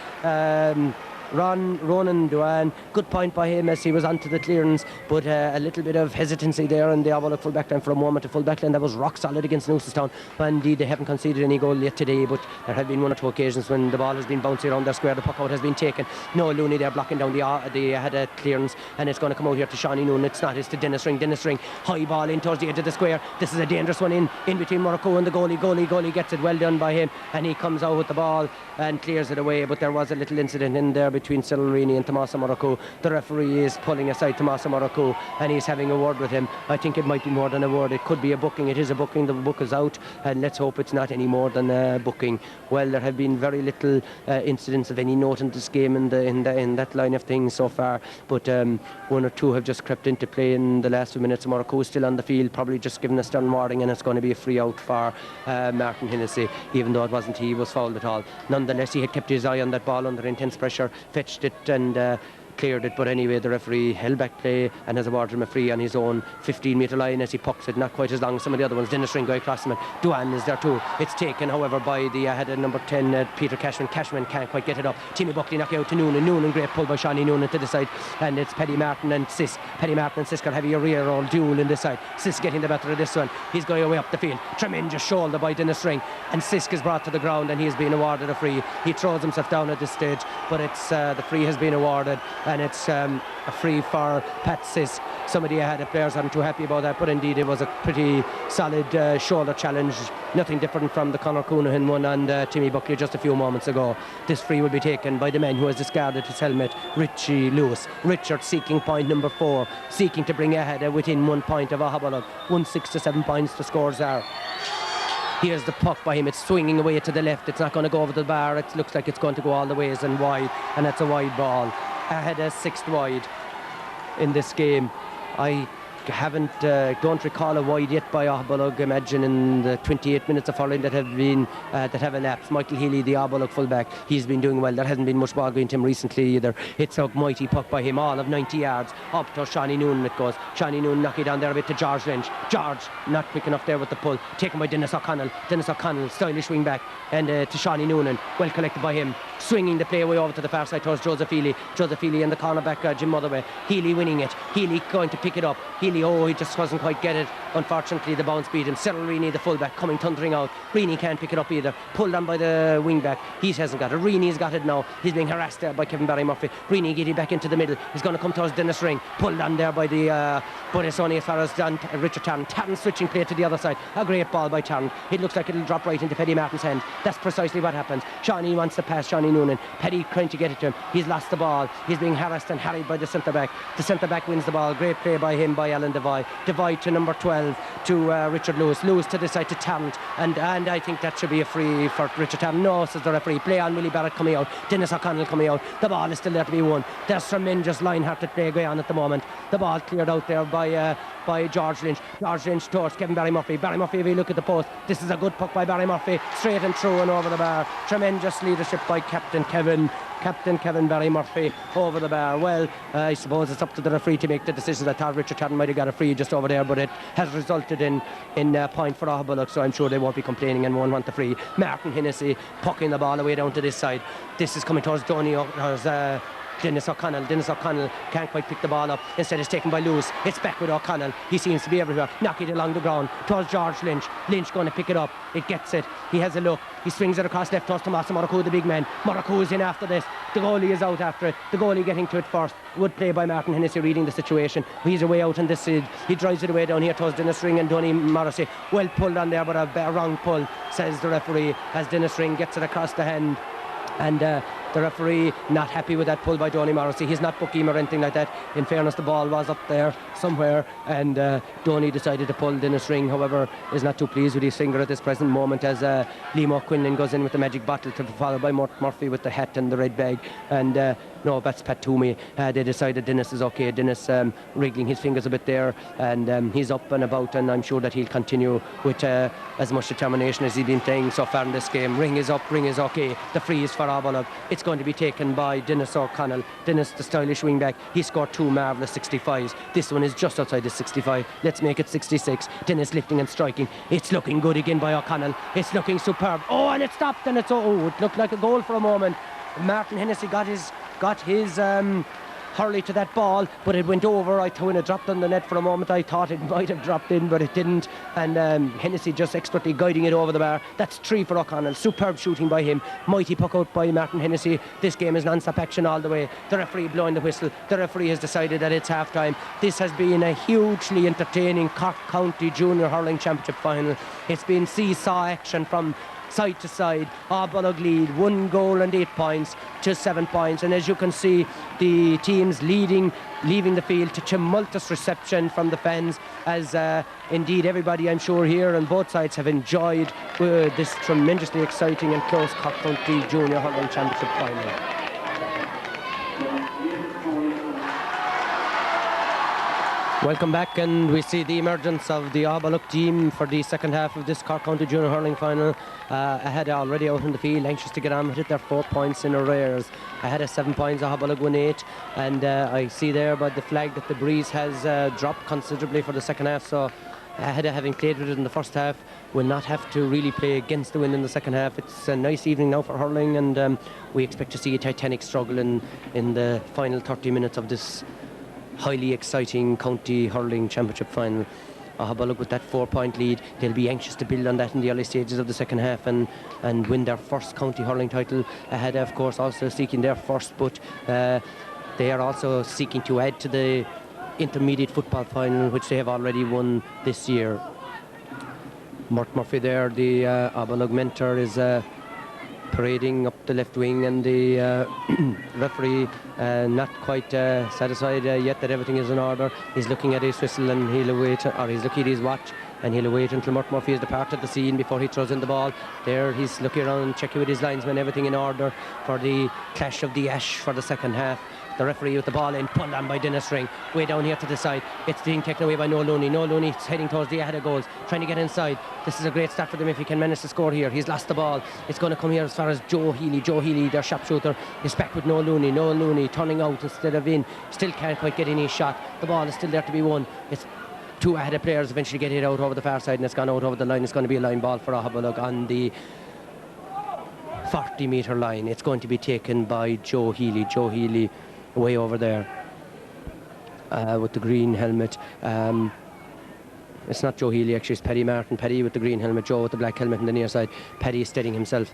Ronan Duane. Good point by him as he was onto the clearance, but a little bit of hesitancy there in the Aghabullogue full back line for a moment. The full back line that was rock solid against Newcestown, but indeed they haven't conceded any goal yet today, but there have been one or two occasions when the ball has been bouncing around their square. The puck out has been taken. Noel Looney there blocking down the Aghada clearance, and it's going to come out here to Shawnee Noonan. It's not. It's to Dennis Ring. High ball in towards the edge of the square. This is a dangerous one in between Murraku and the goalie gets it. Well done by him, and he comes out with the ball and clears it away, but there was a little incident in there between Cyril Reaney and Tomás Murraku. The referee is pulling aside Tomás Murraku, and he's having a word with him. I think it might be more than a word. It could be a booking. It is a booking. The book is out, and let's hope it's not any more than a booking. Well, there have been very little incidents of any note in this game in that line of things so far, but one or two have just crept into play in the last few minutes. Murraku is still on the field, probably just given a stern warning, and it's going to be a free out for Martin Hennessy, even though it wasn't he was fouled at all. Nonetheless, he had kept his eye on that ball under intense pressure, fetched it and cleared it, but anyway the referee held back play and has awarded him a free on his own 15-metre line as he pucks it, not quite as long as some of the other ones. Dennis Ring going across him, and Duane is there too. It's taken however by the Aghada number 10 Peter Cashman. Cashman can't quite get it up. Timmy Buckley knocking out to Noonan. Great pull by Shawnee Noonan to the side, and it's Paddy Martin and Sisk are having a rear roll duel in this side. Sisk getting the better of this one. He's going away up the field. Tremendous shoulder by Dennis Ring, and Sisk is brought to the ground, and he has been awarded a free. He throws himself down at this stage, but it's the free has been awarded, and it's a free for Pat Sisk. Some of the Aghada players aren't too happy about that, but indeed it was a pretty solid shoulder challenge. Nothing different from the Conor Coonahan one and Timmy Buckley just a few moments ago. This free will be taken by the man who has discarded his helmet, Richie Lewis. Richard seeking point number 4, seeking to bring Aghada within 1 point of Aghabullogue. 6 to 7 points the scores are. Here's the puck by him. It's swinging away to the left. It's not going to go over the bar. It looks like it's going to go all the ways and wide, and that's a wide ball. Aghada 6th wide in this game. I don't recall a wide yet by Aghabullogue. Imagine in the 28 minutes of hurling that have elapsed. Michael Healy, the Aghabullogue fullback, he's been doing well. There hasn't been much ball going to him recently either. It's a mighty puck by him, all of 90 yards. Up to Shawnee Noonan it goes. Shawnee Noonan knocking down there a bit to George Lynch. George not quick enough there with the pull. Taken by Dennis O'Connell. Dennis O'Connell, stylish wing back. And to Shawnee Noonan. Well collected by him. Swinging the play away over to the far side towards Joseph Healy. Joseph Healy and the cornerback Jim Motherway. Healy winning it. Healy going to pick it up. Healy, he just wasn't quite get it. Unfortunately, the bounce beat him. Cyril Reaney, the fullback, coming thundering out. Reaney can't pick it up either. Pulled on by the wingback. He hasn't got it. Reaney's got it now. He's being harassed there by Kevin Barry Murphy. Reaney getting back into the middle. He's going to come towards Dennis Ring. Pulled on there by the but it's only as far as Richard Tarrant. Tarrant switching play to the other side. A great ball by Tarrant. It looks like it'll drop right into Paddy Martin's hand. That's precisely what happens. Shawnee wants to pass Shawnee Noonan. Paddy trying to get it to him. He's lost the ball. He's being harassed and harried by the centre back. The centre back wins the ball. Great play by him, by Alan Devine. Devine to number 12 to Richard Lewis. Lewis to the side to Tarrant. And I think that should be a free for Richard Tarrant. No, says the referee. Play on Willie Barrett coming out. Dennis O'Connell coming out. The ball is still there to be won. There's tremendous line-hearted play going on at the moment. The ball cleared out there by George Lynch. George Lynch towards Kevin Barry Murphy. Barry Murphy, if you look at the post, this is a good puck by Barry Murphy. Straight and through and over the bar. Tremendous leadership by Captain Kevin Barry Murphy over the bar. Well, I suppose it's up to the referee to make the decision. I thought Richard Tarrant might have got a free just over there, but it has resulted in a point for Aghabullogue, so I'm sure they won't be complaining and won't want the free. Martin Hennessy pucking the ball away down to this side. This is coming towards Dennis O'Connell. Dennis O'Connell can't quite pick the ball up. Instead it's taken by Lewis. It's back with O'Connell. He seems to be everywhere. Knock it along the ground towards George Lynch. Lynch going to pick it up. It gets it. He has a look. He swings it across left towards Tommaso Moracu, the big man. Moracu is in after this. The goalie is out after it. The goalie getting to it first. Good play by Martin Hennessy, reading the situation. He's away out on this side. He drives it away down here towards Dennis Ring and Donny Morrissey. Well pulled on there, but a wrong pull, says the referee, as Dennis Ring gets it across the hand. And the referee not happy with that pull by Donny Morrissey. He's not booking him or anything like that. In fairness, the ball was up there somewhere, and Donny decided to pull. Dennis Ring, however, is not too pleased with his finger at this present moment, as Liam Quinlan goes in with the magic bottle, to followed by Mort Murphy with the hat and the red bag. And no, that's Pat Toomey. They decided Dennis is okay. Dennis wriggling his fingers a bit there, and he's up and about, and I'm sure that he'll continue with as much determination as he's been playing so far in this game. Ring is up, ring is okay. The free is for Aghabullogue. It's going to be taken by Dennis O'Connell. Dennis, the stylish wingback, he scored 2 marvellous 65s. This one is just outside the 65. Let's make it 66. Dennis lifting and striking. It's looking good again by O'Connell. It's looking superb. Oh, and it stopped, and it looked like a goal for a moment. Martin Hennessy got his hurley to that ball, but it went over. When it dropped on the net for a moment, I thought it might have dropped in, but it didn't. And Hennessy just expertly guiding it over the bar. That's 3 for O'Connell. Superb shooting by him. Mighty puck out by Martin Hennessy. This game is non-stop action all the way. The referee blowing the whistle. The referee has decided that it's half-time. This has been a hugely entertaining Cork County Junior Hurling Championship final. It's been seesaw action from side to side. Aghabullogue lead 1 goal and 8 points to 7 points, and as you can see, the teams leaving the field to tumultuous reception from the fans, as indeed everybody, I'm sure, here on both sides have enjoyed this tremendously exciting and close Cork County Junior Hurling Championship final. Welcome back, and we see the emergence of the Aghabullogue team for the second half of this Cork County Junior Hurling final. Aghada already out in the field, anxious to get on with it. They're 4 points in arrears. Aghada 7 points, Aghabullogue 1-8, and I see there by the flag that the breeze has dropped considerably for the second half, so Aghada, having played with it in the first half, will not have to really play against the wind in the second half. It's a nice evening now for hurling, and we expect to see a titanic struggle in the final 30 minutes of this highly exciting County Hurling Championship final. Aghabullogue with that 4-point lead, they'll be anxious to build on that in the early stages of the second half and win their first county hurling title. Aghada, of course, also seeking their first, but they are also seeking to add to the intermediate football final, which they have already won this year. Mort Murphy there, the Aghabullogue mentor, is parading up the left wing, and the referee not quite satisfied yet that everything is in order. He's looking at his whistle, and he's looking at his watch, and he'll wait until Mort Murphy has departed the scene before he throws in the ball. There he's looking around, checking with his linesman, everything in order for the clash of the ash for the second half. The referee with the ball in, pulled on by Dennis Ring. Way down here to the side. It's being taken away by Noel Looney. Noel Looney is heading towards the Aghada goals, trying to get inside. This is a great start for them if he can manage to score here. He's lost the ball. It's going to come here as far as Joe Healy. Joe Healy, their sharpshooter, is back with Noel Looney. Noel Looney turning out instead of in. Still can't quite get any shot. The ball is still there to be won. It's two Aghada players eventually get it out over the far side, and it's gone out over the line. It's going to be a line ball for Aghabullogue on the 40-metre line. It's going to be taken by Joe Healy. Joe Healy way over there with the green helmet. It's not Joe Healy, actually, it's Paddy Martin. Paddy with the green helmet, Joe with the black helmet on the near side. Paddy is steadying himself.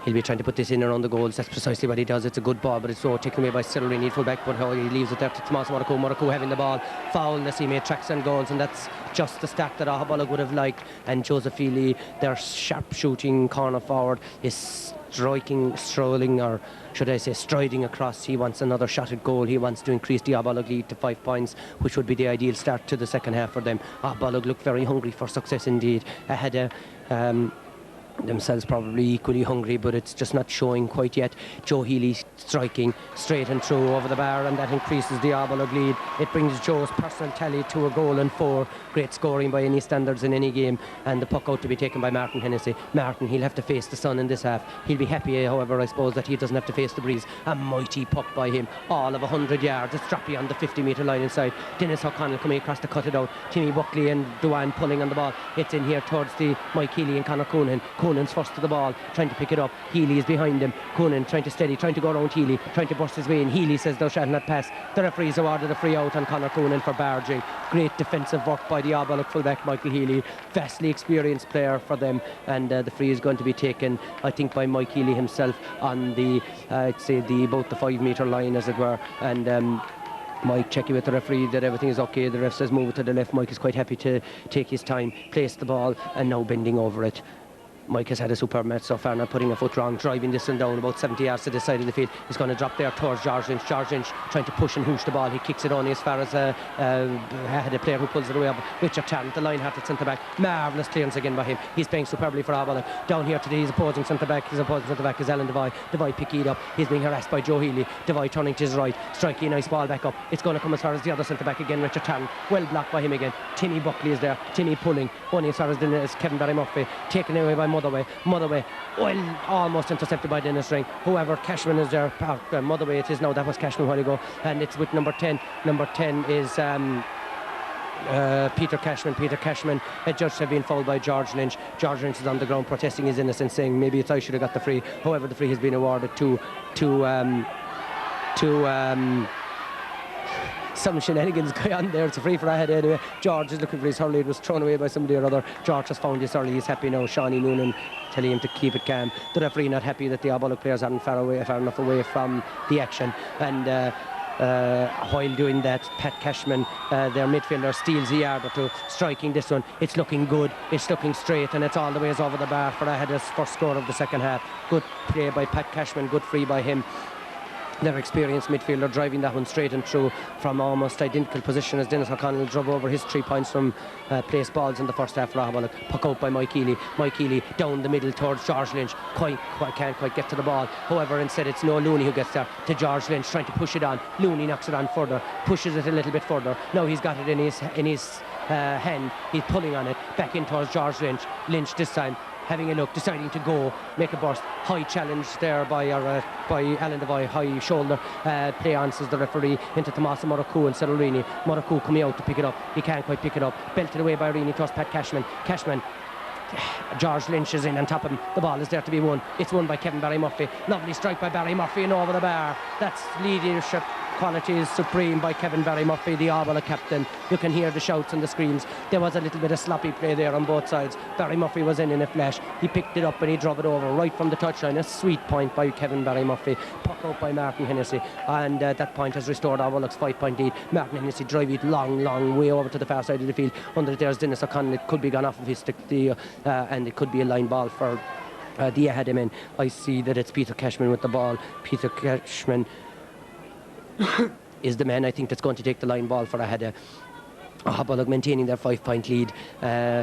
He'll be trying to put this in around the goals. That's precisely what he does. It's a good ball, but it's so taken away by Ceremonies, full back, but how he leaves it there to Tomas Moraku. Moraku having the ball, foul as he made tracks and goals, and that's just the start that Aghabullogue would have liked. And Joseph Healy, their sharp shooting corner forward, is strolling, or should I say striding across. He wants another shot at goal. He wants to increase the Aghabullogue lead to 5 points, which would be the ideal start to the second half for them. Aghabullogue look very hungry for success indeed. Aghada themselves probably equally hungry, but it's just not showing quite yet. Joe Healy striking straight and through over the bar, and that increases the Aghabullogue lead. It brings Joe's personal tally to a goal and 4. Great scoring by any standards in any game, and the puck out to be taken by Martin Hennessy. Martin, he'll have to face the sun in this half. He'll be happy, however, I suppose, that he doesn't have to face the breeze. A mighty puck by him, all of 100 yards. It's dropped beyond the 50-metre line inside. Dennis O'Connell coming across to cut it out. Timmy Buckley and Duane pulling on the ball. It's in here towards the Mike Healy and Conor Coonan. Coonan's first to the ball, trying to pick it up. Healy is behind him. Coonan trying to steady, trying to go around Healy, trying to burst his way in. Healy says thou shalt not pass. The referee's awarded a free out on Conor Coonan for barging. Great defensive work by the Aghabullogue fullback Michael Healy, vastly experienced player for them, and the free is going to be taken, I think, by Mike Healy himself on the I'd say about the 5-metre line, as it were. And Mike checking with the referee that everything is okay. The ref says move it to the left. Mike is quite happy to take his time, place the ball, and now bending over it. Mike has had a superb match so far, not putting a foot wrong, driving this one down about 70 yards to the side of the field. He's going to drop there towards George Lynch. George Lynch trying to push and hoosh the ball. He kicks it only as far as had a player who pulls it away. Richard Tarrant, the line-hearted centre-back. Marvellous clearance again by him. He's playing superbly for Aghabullogue. Down here today, his opposing centre-back is Alan Devine. Devine picking it up. He's being harassed by Joe Healy. Devine turning to his right, striking a nice ball back up. It's going to come as far as the other centre-back again, Richard Tarrant. Well blocked by him again. Timmy Buckley is there. Timmy pulling. Only as far as Kevin Barry Murphy. Taken away by Motherway. Well, almost intercepted by Dennis Ring. However, Cashman is there. Motherway it is now. That was Cashman a while ago. And it's with number 10. Number 10 is Peter Cashman. Peter Cashman adjudged to have been fouled by George Lynch. George Lynch is on the ground protesting his innocence, saying maybe it's I should have got the free. However, the free has been awarded to some shenanigans going on there. It's a free for Aghada anyway. George is looking for his hurley. It was thrown away by somebody or other. George has found his hurley. He's happy now. Shawnee Noonan telling him to keep it calm. The referee not happy that the Aghabullogue players aren't far enough away from the action. And while doing that, Pat Cashman, their midfielder, steals a yard or two, striking this one. It's looking good, it's looking straight, and it's all the ways over the bar for Aghada's first score of the second half. Good play by Pat Cashman, good free by him. Their experienced midfielder driving that one straight and through from almost identical position as Dennis O'Connell drove over his 3 points from place balls in the first half for Aghabullogue. Puck out by Mike Healy. Mike Healy down the middle towards George Lynch. Can't quite get to the ball. However, instead it's Noel Looney who gets there to George Lynch, trying to push it on. Looney knocks it on further, pushes it a little bit further. Now he's got it in his hand. He's pulling on it back in towards George Lynch. Lynch this time having a look, deciding to go, make a burst. High challenge there by Alan Devine, high shoulder play on, says the referee, into Tommaso Moraku and Cerulini. Moraku coming out to pick it up. He can't quite pick it up. Belted away by Rini towards Pat Cashman. George Lynch is in on top of him. The ball is there to be won. It's won by Kevin Barry Murphy. Lovely strike by Barry Murphy and over the bar. That's leadership qualities supreme by Kevin Barry Murphy, the Aghabullogue captain. You can hear the shouts and the screams. There was a little bit of sloppy play there on both sides. Barry Murphy was in a flash. He picked it up and he drove it over right from the touchline. A sweet point by Kevin Barry Murphy. Puck out by Martin Hennessy, and that point has restored Aghabullogue's 5-point lead. Martin Hennessy drive it long way over to the far side of the field. Under it there's Dennis O'Connell. It could be gone off of his stick, and it could be a line ball for the Aghada men. I see that it's Peter Cashman with the ball. Peter Cashman is the man, I think, that's going to take the line ball for Aghada. Aghabullogue maintaining their 5-point lead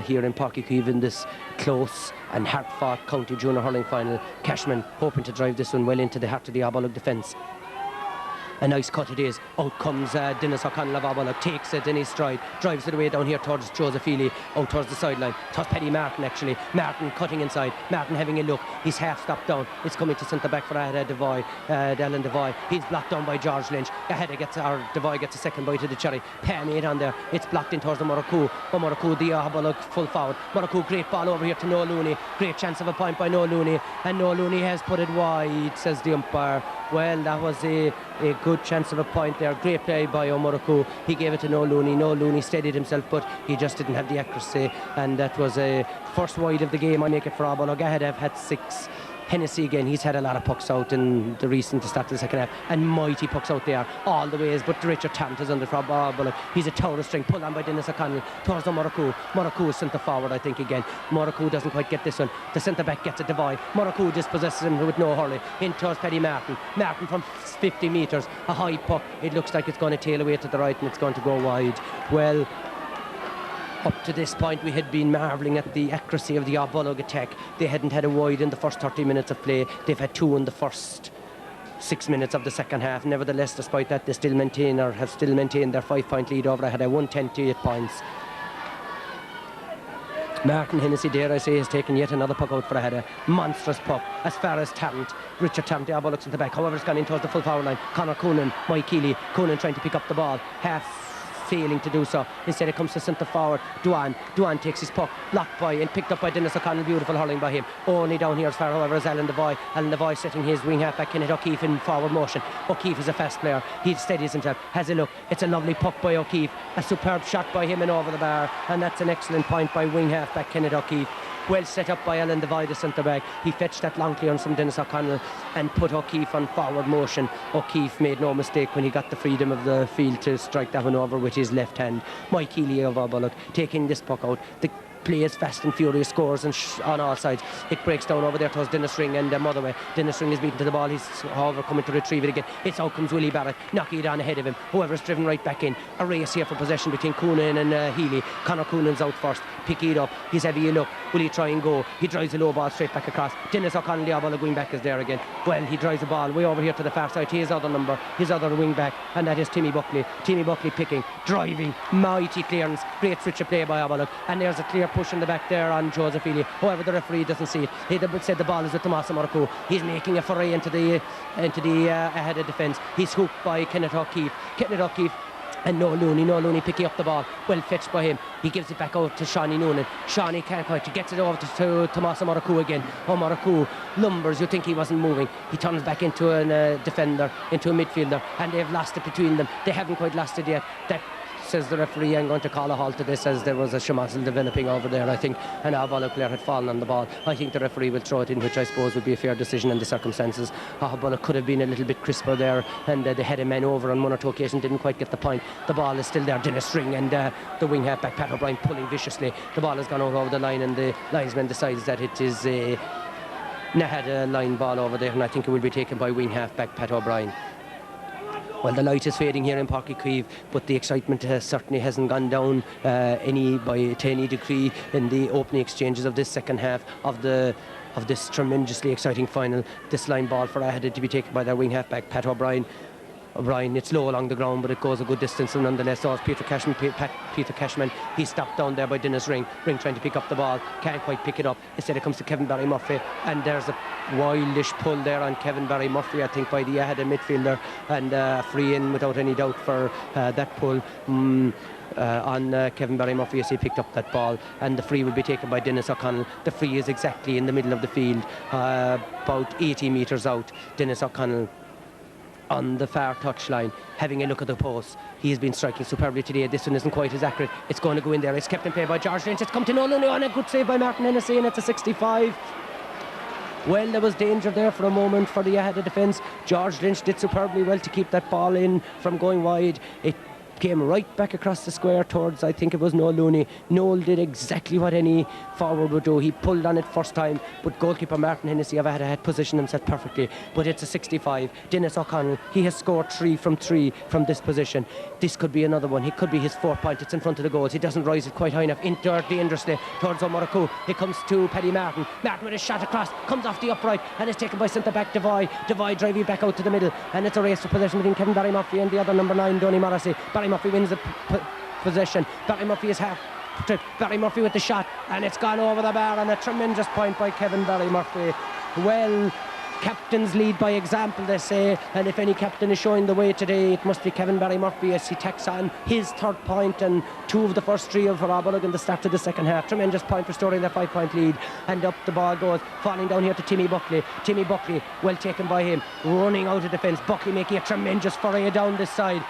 here in Páirc Uí Chaoimh in this close and hard-fought county junior hurling final. Cashman hoping to drive this one well into the heart of the Aghabullogue defence. A nice cut it is. Out comes Dennis O'Connell of Aghabullogue, takes it in his stride, drives it away down here towards Joseph Healy, out towards the sideline. Towards Paddy Martin actually. Martin cutting inside. Martin having a look. He's half stopped down. It's coming to centre back for Aghada Devoy. Alan Devoy. He's blocked down by George Lynch. Devoy gets a second bite of the cherry. Made on there. It's blocked in towards the Murraku. Murraku, the Aghabullogue full forward. Murraku, great ball over here to Noel Looney. Great chance of a point by Noel Looney. And Noel Looney has put it wide, says the umpire. Well, that was a good chance of a point there. Great play by O'Murraku. He gave it to Noel Looney. Noel Looney steadied himself, but he just didn't have the accuracy. And that was a first wide of the game. I make it for Aghabullogue. Aghada have had 6. Hennessy again, he's had a lot of pucks out in the recent start of the second half, and mighty pucks out there all the ways, but Richard Tarrant is under from Aghabullogue. He's a tower of string, pulled on by Dennis O'Connell towards the Murraku. Murraku is centre forward, I think, again. Murraku doesn't quite get this one. The centre back gets it to Devoy. Murraku dispossesses him with no hurry in towards Paddy Martin. Martin from 50 metres, a high puck. It looks like it's going to tail away to the right and it's going to go wide. Well, up to this point we had been marvelling at the accuracy of the Aghabullogue attack. They hadn't had a wide in the first 30 minutes of play. They've had 2 in the first 6 minutes of the second half. Nevertheless, despite that, they still maintain or have still maintained their 5-point lead over Aghada, 110 to 8 points. Martin Hennessy, dare I say, has taken yet another puck out for Aghada. Monstrous puck as far as Tarrant. Richard Tarrant, the Aghabullogue's at the back. However, it's gone in towards the full forward line. Conor Coonan, Mike Keeley. Coonan trying to pick up the ball. Failing to do so. Instead it comes to centre forward Duan takes his puck, blocked by and picked up by Dennis O'Connell. Beautiful hurling by him. Only down here as far, however, as Alan Devoy setting his wing half back. Kenneth O'Keefe in forward motion. O'Keefe is a fast player. He steadies himself, has a look. It's a lovely puck by O'Keefe, a superb shot by him and over the bar, and that's an excellent point by wing half back Kenneth O'Keefe. Well set up by Alan Devoy, the centre back. He fetched that long clearance from Dennis O'Connell and put O'Keefe on forward motion. O'Keefe made no mistake when he got the freedom of the field to strike that one over with his left hand. Mike Keeley of Aghabullogue taking this puck out. The play is fast and furious, scores and on all sides. It breaks down over there towards Dennis Ring and Motherway. Dennis Ring is beaten to the ball. He's, however, coming to retrieve it again. It's out comes Willie Barrett, knocking it on ahead of him. Whoever's driven right back in. A race here for possession between Coonan and Healy. Conor Coonan's out first, picking it up. He's having a look. Will he try and go? He drives a low ball straight back across. Dennis O'Connell, the Aghabullogue wing back, is there again. Well, he drives the ball way over here to the far side to his other number, his other wing back, and that is Timmy Buckley. Timmy Buckley picking, driving, mighty clearance. Great switch of play by Aghabullogue, and there's a clear push in the back there on Joseph Healy. However, the referee doesn't see it. He said the ball is with Tomás Murraku. He's making a foray into the Aghada defence. He's hooked by Kenneth O'Keefe. And Noel Looney picking up the ball. Well fetched by him. He gives it back out to Shawnee Noonan. Shawnee can't quite. He gets it over to Tomás Murraku again. Murraku lumbers. You think he wasn't moving. He turns back into a defender, into a midfielder, and they've lost it between them. They haven't quite lost it yet. That says the referee. I'm going to call a halt to this as there was a shamazzle developing over there. I think an Aghabullogue player had fallen on the ball. I think the referee will throw it in, which I suppose would be a fair decision in the circumstances. Aghabullogue could have been a little bit crisper there, and they had a man over on one or two occasions, didn't quite get the point. The ball is still there. Dennis Ring and the wing half back Pat O'Brien pulling viciously. The ball has gone over the line, and the linesman decides that it is a Aghada line ball over there, and I think it will be taken by wing half back Pat O'Brien. Well, the light is fading here in Páirc Uí Chaoimh, but the excitement certainly hasn't gone down to any degree in the opening exchanges of this second half of this tremendously exciting final. This line ball for Aghada to be taken by their wing half back Pat O'Brien. It's low along the ground, but it goes a good distance, and nonetheless, so Peter Cashman, he's stopped down there by Dennis Ring trying to pick up the ball, can't quite pick it up. Instead it comes to Kevin Barry Murphy, and there's a wildish pull there on Kevin Barry Murphy, I think, by the Aghada midfielder, and free in without any doubt for that pull on Kevin Barry Murphy as he picked up that ball, and the free will be taken by Dennis O'Connell. The free is exactly in the middle of the field, about 80 metres out. Dennis O'Connell on the far touchline, having a look at the post. He has been striking superbly today. This one isn't quite as accurate. It's going to go in there. It's kept in play by George Lynch. It's come to Noel Looney on a good save by Martin Hennessy, and it's a 65. Well, there was danger there for a moment for the Aghada defence. George Lynch did superbly well to keep that ball in from going wide. It came right back across the square towards, I think it was Noel Looney. Noel did exactly what any forward would do. He pulled on it first time, but goalkeeper Martin Hennessy of Aghada had positioned himself perfectly. But it's a 65. Dennis O'Connell, he has scored 3 from 3 from this position. This could be another one. It could be his 4th point. It's in front of the goals. He doesn't rise it quite high enough. Into dangerously towards O'Maraku. It comes to Paddy Martin. Martin with a shot across, comes off the upright and is taken by centre-back Devoy. Devoy driving back out to the middle, and it's a race for possession between Kevin Barry Murphy and the other number 9, Donny Morrissey. Barry Murphy wins the possession. Barry Murphy is half trip. Barry Murphy with the shot, and it's gone over the bar, and a tremendous point by Kevin Barry Murphy. Well, captains lead by example, they say, and if any captain is showing the way today, it must be Kevin Barry Murphy as he tacks on his 3rd point and 2 of the first 3 of Aghabullogue in the start of the second half. Tremendous point, restoring their 5-point lead, and up the ball goes, falling down here to Timmy Buckley. Timmy Buckley, well taken by him, running out of defence. Buckley making a tremendous foray down this side.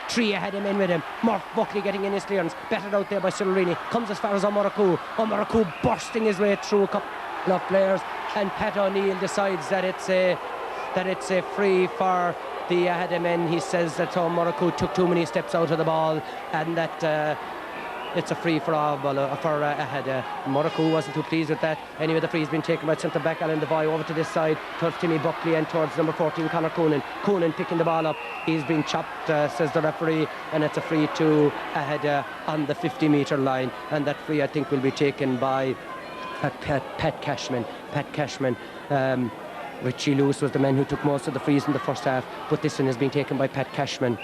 3 ahead him in with him. Murph Buckley getting in his clearance, battered out there by Cyril. Comes as far as O'Maraku. O'Maraku bursting his way through a couple of players, and Pat O'Neill decides that it's a free for the Aghada men. He says that O'Maraku took too many steps out of the ball, and that it's a free for Aghada. O'Maraku wasn't too pleased with that. Anyway, the free's been taken by centre-back Alan Devoy over to this side towards Timmy Buckley and towards number 14 Conor Coonan. Coonan picking the ball up. He's been chopped, says the referee, and it's a free to Aghada on the 50-metre line, and that free I think will be taken by Pat Cashman. Pat Cashman. Richie Lewis was the man who took most of the frees in the first half, but this one has been taken by Pat Cashman.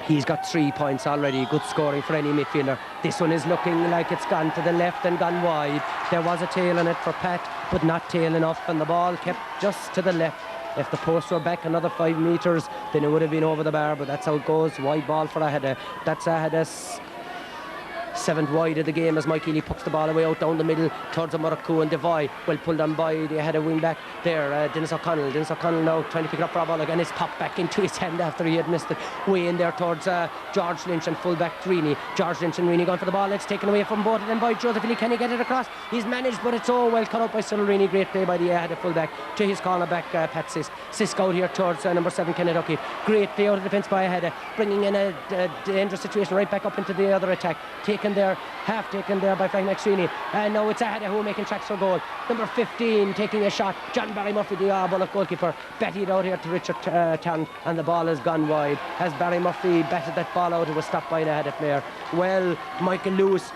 He's got 3 points already. Good scoring for any midfielder. This one is looking like it's gone to the left and gone wide. There was a tail on it for Pat, but not tail enough, and the ball kept just to the left. If the posts were back another 5 metres, then it would have been over the bar, but that's how it goes. Wide ball for Aghada. That's Aghada's 7th wide of the game as Mike Healy pucks the ball away out down the middle towards O'Maraku and Devoy. Well pulled on by, they had a wing back there, Dennis O'Connell. Dennis O'Connell now trying to pick it up for Aghabullogue, and it's popped back into his hand after he had missed it. Way in there towards George Lynch and full back Reaney. George Lynch and Reaney gone for the ball. It's taken away from both of them by Joseph Healy. Can he get it across? He's managed, but it's all well cut out by Cyril Reaney. Great play by the Aghada full back to his corner back Pat Sisk. Sisk out here towards number 7 Kenneth Ducky. Great play out of defence by Aghada, bringing in a dangerous situation right back up into the other attack. Taken there by Frank McSweeney, and now it's Aghada who are making tracks for goal. Number 15 taking a shot, John Barry Murphy, the Aghabullogue goalkeeper, batted out here to Richard Tarrant, and the ball has gone wide. As Barry Murphy batted that ball out, it was stopped by an Aghada player. Well, Michael Lewis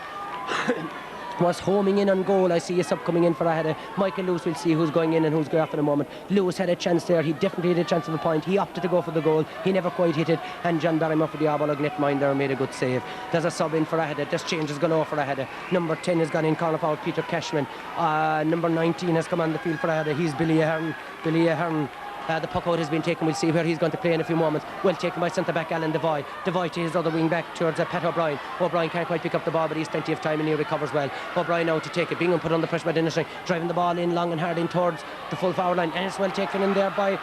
was homing in on goal. I see a sub coming in for Aghada. Michael Lewis will see who's going in and who's going off in a moment. Lewis had a chance there. He definitely had a chance of a point. He opted to go for the goal. He never quite hit it, and John Barry Murphy, the Aghabullogue netminder, made a good save. There's a sub in for Aghada. This change has gone over for Aghada. Number 10 has gone in, corner forward Peter Cashman. Number 19 has come on the field for Aghada. He's Billy Ahern. The puck out has been taken. We'll see where he's going to play in a few moments. Well taken by centre-back Alan Devoy. Devoy to his other wing back towards Pat O'Brien. O'Brien can't quite pick up the ball, but he's plenty of time and he recovers well. O'Brien now to take it. Bingham put under pressure by Dennis, driving the ball in long and hard in towards the full forward line. And it's well taken in there by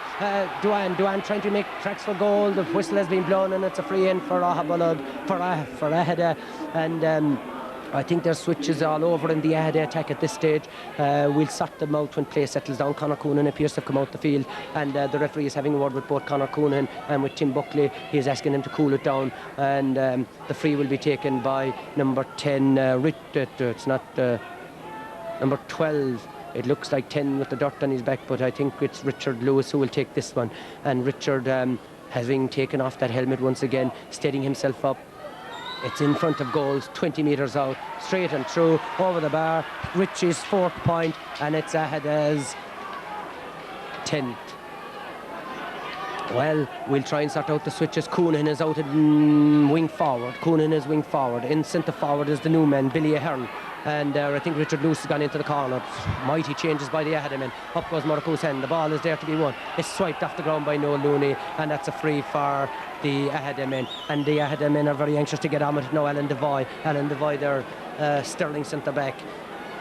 Duan. Duan trying to make tracks for goal. The whistle has been blown, and it's a free in for Aghabullogue, for Aghada. And I think there's switches all over in the Aghada attack at this stage. We'll sort them out when play settles down. Conor Coonan appears to have come out the field, and the referee is having a word with both Conor Coonan and with Tim Buckley. He's asking him to cool it down, and the free will be taken by number 10. It's not number 12. It looks like 10 with the dirt on his back, but I think it's Richard Lewis who will take this one. And Richard, having taken off that helmet once again, steadying himself up. It's in front of goals, 20 metres out, straight and through, over the bar. Richie's 4th point, and it's Aghada's 10th. Well, we'll try and sort out the switches. Coonan is out at wing forward. Coonan is wing forward. In centre forward is the new man, Billy Ahern. And I think Richard Lewis has gone into the corner. Mighty changes by the Aghada men. Up goes Muraku's hand. The ball is there to be won. It's swiped off the ground by Noel Looney, and that's a free for the Aghada men. And the Aghada men are very anxious to get on with it now. Alan Devoy, their Sterling centre-back,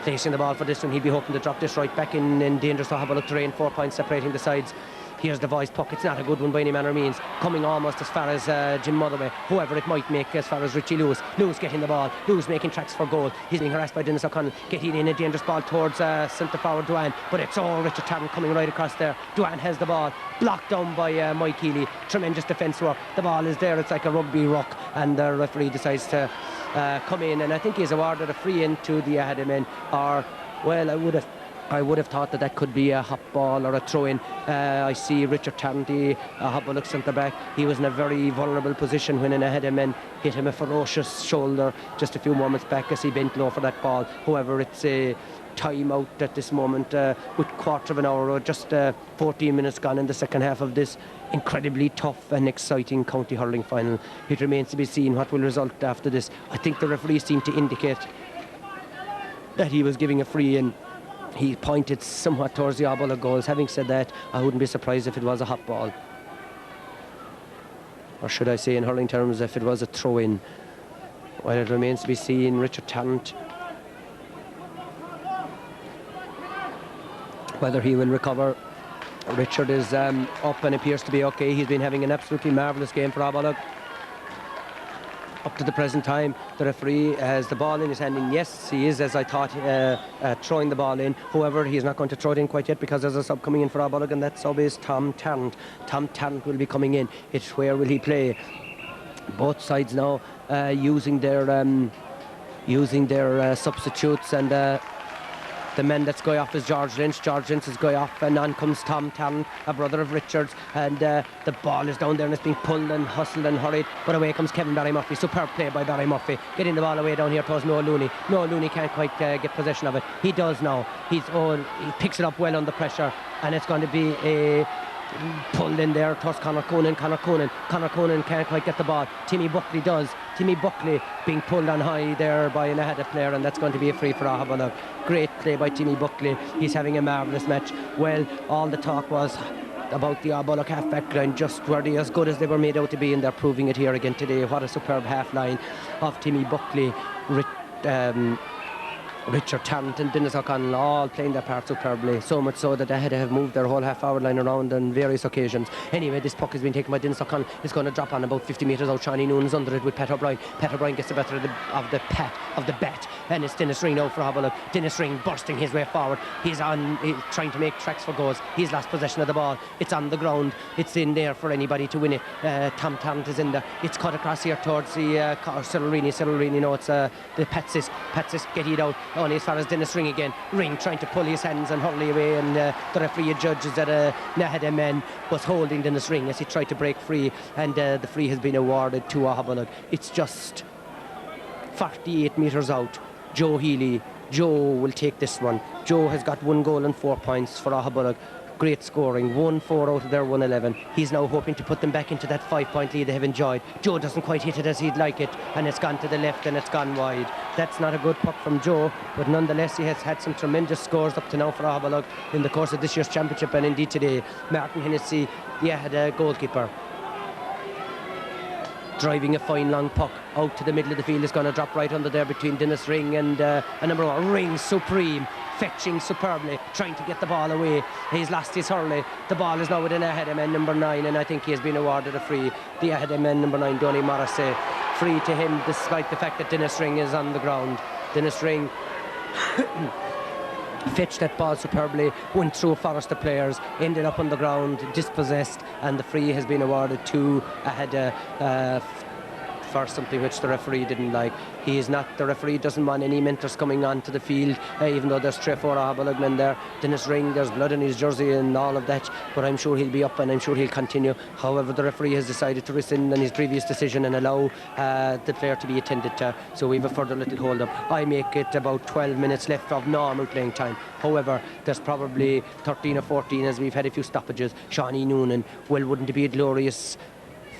placing the ball for this one. He'll be hoping to drop this right back in dangerous Aghabullogue terrain. 4 points separating the sides. Here's the voice puck. It's not a good one by any manner of means. Coming almost as far as Jim Motherway. Whoever it might make as far as Richie Lewis. Lewis getting the ball. Lewis making tracks for goal. He's being harassed by Dennis O'Connell. Getting in a dangerous ball towards centre forward Duane. But it's all Richard Tarrant coming right across there. Duane has the ball. Blocked down by Mike Healy. Tremendous defence work. The ball is there. It's like a rugby ruck. And the referee decides to come in. And I think he's awarded a free in to the Aghada men. Or, well, I would have thought that could be a hot ball or a throw-in. I see Richard Tarrant, the Aghabullogue centre back. He was in a very vulnerable position when an Aghada men hit him a ferocious shoulder just a few moments back as he bent low for that ball. However, it's a time out at this moment with quarter of an hour or just 14 minutes gone in the second half of this incredibly tough and exciting county hurling final. It remains to be seen what will result after this. I think the referee seemed to indicate that he was giving a free in. He pointed somewhat towards the Aghabullogue goals. Having said that, I wouldn't be surprised if it was a hot ball. Or should I say in hurling terms, if it was a throw-in. Well, it remains to be seen. Richard Tarrant, whether he will recover. Richard is up and appears to be okay. He's been having an absolutely marvellous game for Aghabullogue up to the present time. The referee has the ball in his hand, and yes, he is, as I thought, throwing the ball in. However, he's not going to throw it in quite yet because there's a sub coming in for Aghabullogue, and that sub is Tom Tarrant. Tom Tarrant will be coming in. It's where will he play? Both sides now using their substitutes, and the man that's going off is George Lynch. George Lynch is going off, and on comes Tom Tarrant, a brother of Richard's, and the ball is down there and it's being pulled and hustled and hurried, but away comes Kevin Barry Murphy. Superb play by Barry Murphy, getting the ball away down here towards Noah Looney. Noah Looney can't quite get possession of it. He does now. He picks it up well under pressure, and it's going to be a pulled in there towards Conor Coonan. Conor Coonan can't quite get the ball. Timmy Buckley does. Timmy Buckley being pulled on high there by an Aghada player, and that's going to be a free for Aghabullogue. Great play by Timmy Buckley. He's having a marvellous match. Well, all the talk was about the Aghabullogue half-back line, just were they as good as they were made out to be, and they're proving it here again today. What a superb half line of Timmy Buckley, Richard Tarrant and Dennis O'Connell all playing their part superbly, so much so that they had to have moved their whole half-hour line around on various occasions. Anyway, this puck has been taken by Dennis O'Connell. It's going to drop on about 50 metres out. Shawnee Noon's under it with Pat O'Brien. Pat O'Brien gets the better of the bat, and it's Dennis Ring now for Aghabullogue. Dennis Ring bursting his way forward. He's trying to make tracks for goals. He's lost possession of the ball. It's on the ground. It's in there for anybody to win it. Tom Tarrant is in there. It's cut across here towards the Cyril Rini. No, it's the Patsis. Patsis get it out. Only as far as Dennis Ring again. Ring trying to pull his hands and hurl away, and the referee judges that Aghada men was holding Dennis Ring as he tried to break free, and the free has been awarded to Aghabullogue. It's just 48 metres out. Joe Healy. Joe will take this one. Joe has got 1 goal and 4 points for Aghabullogue. Great scoring, 1-4 out of their 1-11. He's now hoping to put them back into that 5-point lead they have enjoyed. Joe doesn't quite hit it as he'd like it, and it's gone to the left and it's gone wide. That's not a good puck from Joe, but nonetheless he has had some tremendous scores up to now for Aghabullogue in the course of this year's championship, and indeed today. Martin Hennessy, the Aghada goalkeeper, driving a fine long puck out to the middle of the field. Is going to drop right under there between Dennis Ring and number 1. Ring supreme, fetching superbly, trying to get the ball away. He's lost his hurley. The ball is now with an Aghada man number 9, and I think he has been awarded a free. The Aghada man number 9, Donny Morrissey, free to him despite the fact that Dennis Ring is on the ground. Dennis Ring fetched that ball superbly, went through a forest of players, ended up on the ground, dispossessed, and the free has been awarded to Aghada for something which the referee didn't like. The referee doesn't want any mentors coming onto the field, even though there's 3 or 4 Aghabullogue men there. Dennis Ring, there's blood in his jersey and all of that, but I'm sure he'll be up and I'm sure he'll continue. However, the referee has decided to rescind on his previous decision and allow the player to be attended to, so we have a further little hold up. I make it about 12 minutes left of normal playing time. However, there's probably 13 or 14 as we've had a few stoppages. Shawnee Noonan, well, wouldn't it be a glorious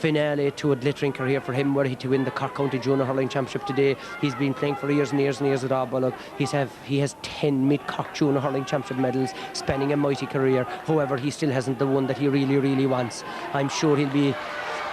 finale to a glittering career for him were he to win the Cork County Junior Hurling Championship today. He's been playing for years and years and years with Aghabullogue. He has 10 mid-Cork Junior Hurling Championship medals, spanning a mighty career. However, he still hasn't the one that he really, really wants. I'm sure he'll be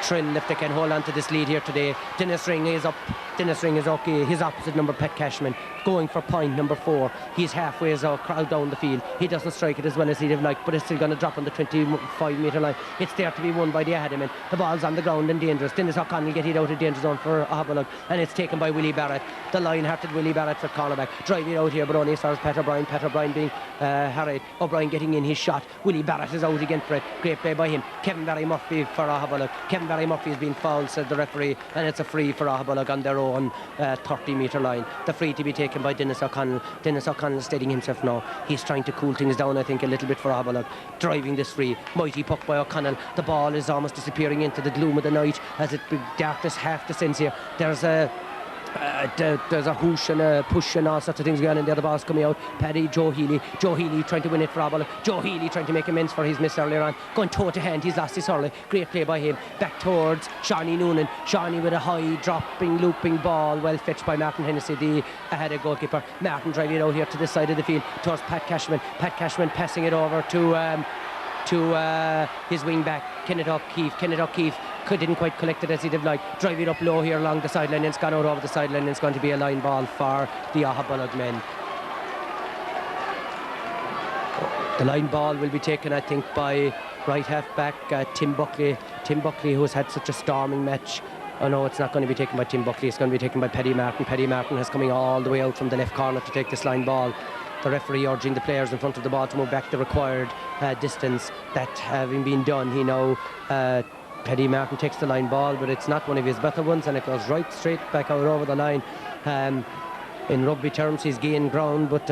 thrilled if they can hold on to this lead here today. Dennis Ring is up. Dennis Ring is okay. His opposite number, Pat Cashman, going for point number 4. He's halfway crowd down the field. He doesn't strike it as well as he'd have liked, but it's still going to drop on the 25-metre line. It's there to be won by the Aghada men. The ball's on the ground and dangerous. Dennis O'Connell get it out of danger zone for Aghabullogue, and it's taken by Willie Barrett. The lion-hearted Willie Barrett for cornerback. Driving out here, but only as far as Pat O'Brien. Pat O'Brien being harried. O'Brien getting in his shot. Willie Barrett is out again for it. Great play by him. Kevin Barry Murphy for Aghabullogue. Kevin Barry Murphy has been fouled, said the referee, and it's a free for Aghabullogue on their own 30-metre line. The free to be taken by Dennis O'Connell. Dennis O'Connell is steadying himself now. He's trying to cool things down, I think, a little bit for Aghabullogue. Driving this free. Mighty puck by O'Connell. The ball is almost disappearing into the gloom of the night as it darkness half descends here. There's a whoosh and a push and all sorts of things going on in there. The ball's coming out. Paddy, Joe Healy trying to win it for Aghabullogue. Joe Healy trying to make amends for his miss earlier on. Going toe to hand, he's lost his hurley. Great play by him. Back towards Shawnee Noonan. Shawnee with a high dropping looping ball, well fetched by Martin Hennessy, the Aghada goalkeeper. Martin driving it out here to this side of the field towards Pat Cashman. Pat Cashman passing it over to his wing back, Kenneth O'Keefe. Kenneth O'Keefe didn't quite collect it as he'd have liked. Drive it up low here along the sideline, and it's gone out over the sideline, and it's going to be a line ball for the Aghabullogue men. The line ball will be taken, I think, by right half back Tim Buckley. Tim Buckley, who has had such a storming match. Oh no, it's not going to be taken by Tim Buckley. It's going to be taken by Paddy Martin. Paddy Martin is coming all the way out from the left corner to take this line ball. The referee urging the players in front of the ball to move back the required distance. That having been done, he now Paddy Martin takes the line ball, but it's not one of his better ones, and it goes right straight back out over the line. In rugby terms, he's gained ground, but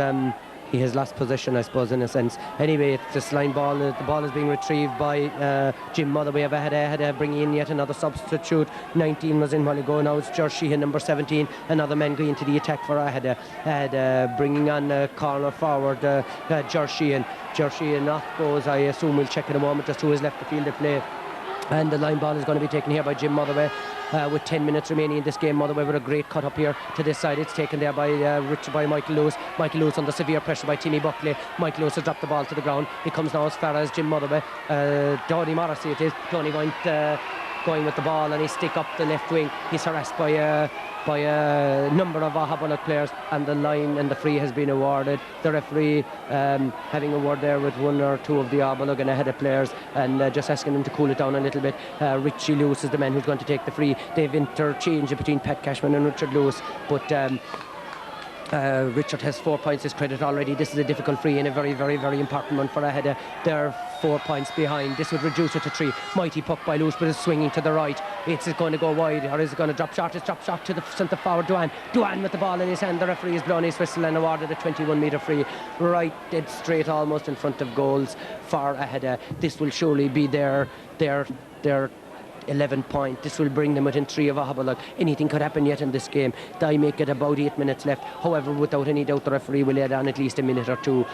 he has lost possession, I suppose, in a sense. Anyway, it's this line ball. The ball is being retrieved by Jim Motherway of Aghada, bringing in yet another substitute. 19 was in while ago. Now it's Josh Sheehan, number 17. Another man going into the attack for Aghada. Bringing on corner forward Josh Sheehan. Josh Sheehan off goes. I assume we'll check in a moment just who has left the field of play. And the line ball is going to be taken here by Jim Motherway. With 10 minutes remaining in this game, Motherway with a great cut up here to this side. It's taken there by Michael Lewis. Michael Lewis under severe pressure by Timmy Buckley. Michael Lewis has dropped the ball to the ground. It comes now as far as Jim Motherway. Donny Morrissey it is. Donny went going with the ball, and he stick up the left wing. He's harassed by a number of Aghabullogue players, and the line and the free has been awarded. The referee having a word there with one or two of the Aghabullogue and Aghada players, and just asking them to cool it down a little bit. Richie Lewis is the man who's going to take the free. They've interchanged between Pat Cashman and Richard Lewis, but Richard has 4 points as credit already. This is a difficult free and a very, very, very important one for Aghada. They're 4 points behind. This would reduce it to 3. Mighty puck by Lewis, but it's swinging to the right. It's going to go wide, or is it going to drop short? It's drop shot to the centre forward, Duane. Duane with the ball in his hand. The referee has blown his whistle and awarded a 21-metre free. Right dead straight, almost in front of goals for Aghada. This will surely be their 11 point. This will bring them within 3 of Aghabullogue. Anything could happen yet in this game. They make it about 8 minutes left. However, without any doubt, the referee will add on at least a minute or two.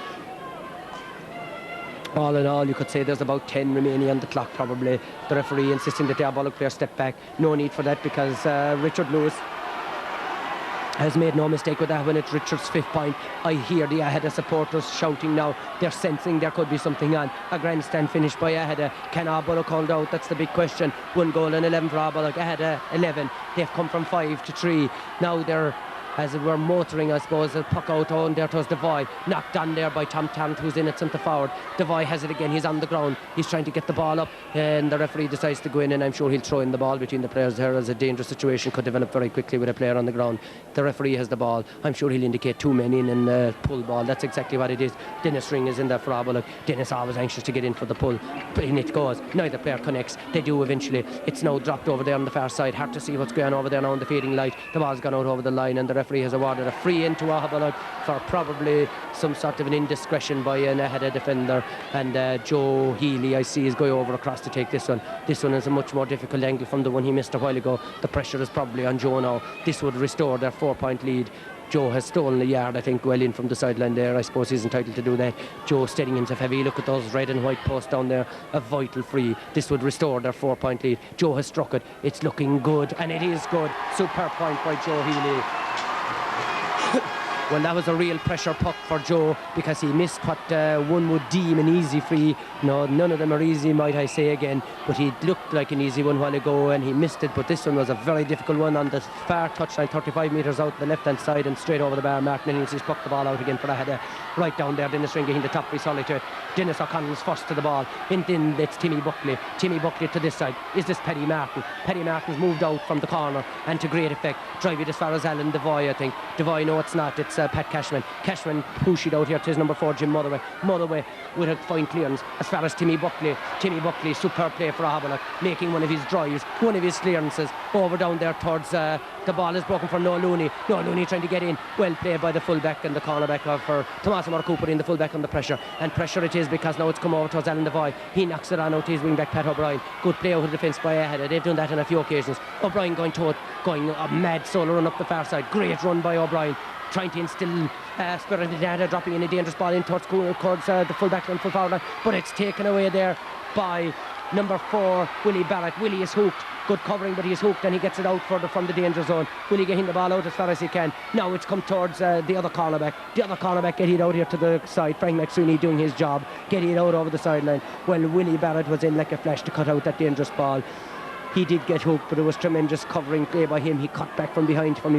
All in all, you could say there's about 10 remaining on the clock probably. The referee insisting that the Aghabullogue player step back. No need for that, because Richard Lewis has made no mistake with that when it's Richard's 5th point. I hear the Aghada supporters shouting now. They're sensing there could be something on. A grandstand finish by Aghada. Can Aghabullogue hold out? That's the big question. 1 goal and 11 for Aghabullogue. Aghada 11. They've come from 5 to 3. Now they're, as it were, motoring, I suppose. A puck out on there towards Devoy. Knocked on there by Tom Tarrant, who's in at centre forward. Devoy has it again. He's on the ground. He's trying to get the ball up, and the referee decides to go in, and I'm sure he'll throw in the ball between the players there, as a dangerous situation could develop very quickly with a player on the ground. The referee has the ball. I'm sure he'll indicate 2 men in and pull ball. That's exactly what it is. Dennis Ring is in there for Aghabullogue. Dennis always anxious to get in for the pull. In it goes. Neither player connects. They do eventually. It's now dropped over there on the far side. Hard to see what's going on over there now in the fading light. The ball's gone out over the line, and the referee has awarded a free into Aghabullogue for probably some sort of an indiscretion by an Aghada defender, and Joe Healy, I see, is going over across to take this one. This one is a much more difficult angle from the one he missed a while ago. The pressure is probably on Joe now. This would restore their 4-point lead. Joe has stolen a yard, I think, well in from the sideline there. I suppose he's entitled to do that. Joe steadying himself heavy. Look at those red and white posts down there. A vital free. This would restore their 4-point lead. Joe has struck it. It's looking good, and it is good. Superb point by Joe Healy. Well, that was a real pressure puck for Joe, because he missed what one would deem an easy free. No, none of them are easy, might I say again, but he looked like an easy one while ago and he missed it. But this one was a very difficult one on the far touchline, 35 metres out the left hand side and straight over the bar. Mark Nellings has plucked the ball out again for Aghada. Right down there, Dennis Ringy in the top free solid to Dennis O'Connell's first to the ball. And then it's Timmy Buckley. Timmy Buckley to this side. Is this Paddy Martin? Paddy Martin's moved out from the corner and to great effect. Drive it as far as Alan Devoy, I think. Devoy, no, it's not. It's Pat Cashman. Cashman pushed it out here to his number 4, Jim Motherway. Motherway with a fine clearance as far as Timmy Buckley. Timmy Buckley, superb play for Aghabullogue, making one of his drives, one of his clearances over down there towards the ball is broken for Noah Looney. Noah Looney trying to get in. Well played by the fullback and the cornerback for Tomás Amor Cooper in the fullback under pressure. And pressure it is, because now it's come over towards Alan Devoy. He knocks it on out to his wing back Pat O'Brien. Good play out of the defence by Aghada. They've done that on a few occasions. O'Brien going a mad solo run up the far side. Great run by O'Brien, trying to instill spirit in Aghada, dropping in a dangerous ball in towards the full-back and full forward line, but it's taken away there by number 4, Willie Barrett. Willie is hooked. Good covering, but he's hooked and he gets it out from the danger zone. Willie getting the ball out as far as he can. Now it's come towards the other cornerback. The other cornerback getting it out here to the side. Frank McSweeney doing his job, getting it out over the sideline. Well, Willie Barrett was in like a flash to cut out that dangerous ball. He did get hooked, but it was tremendous covering play by him. He cut back from behind from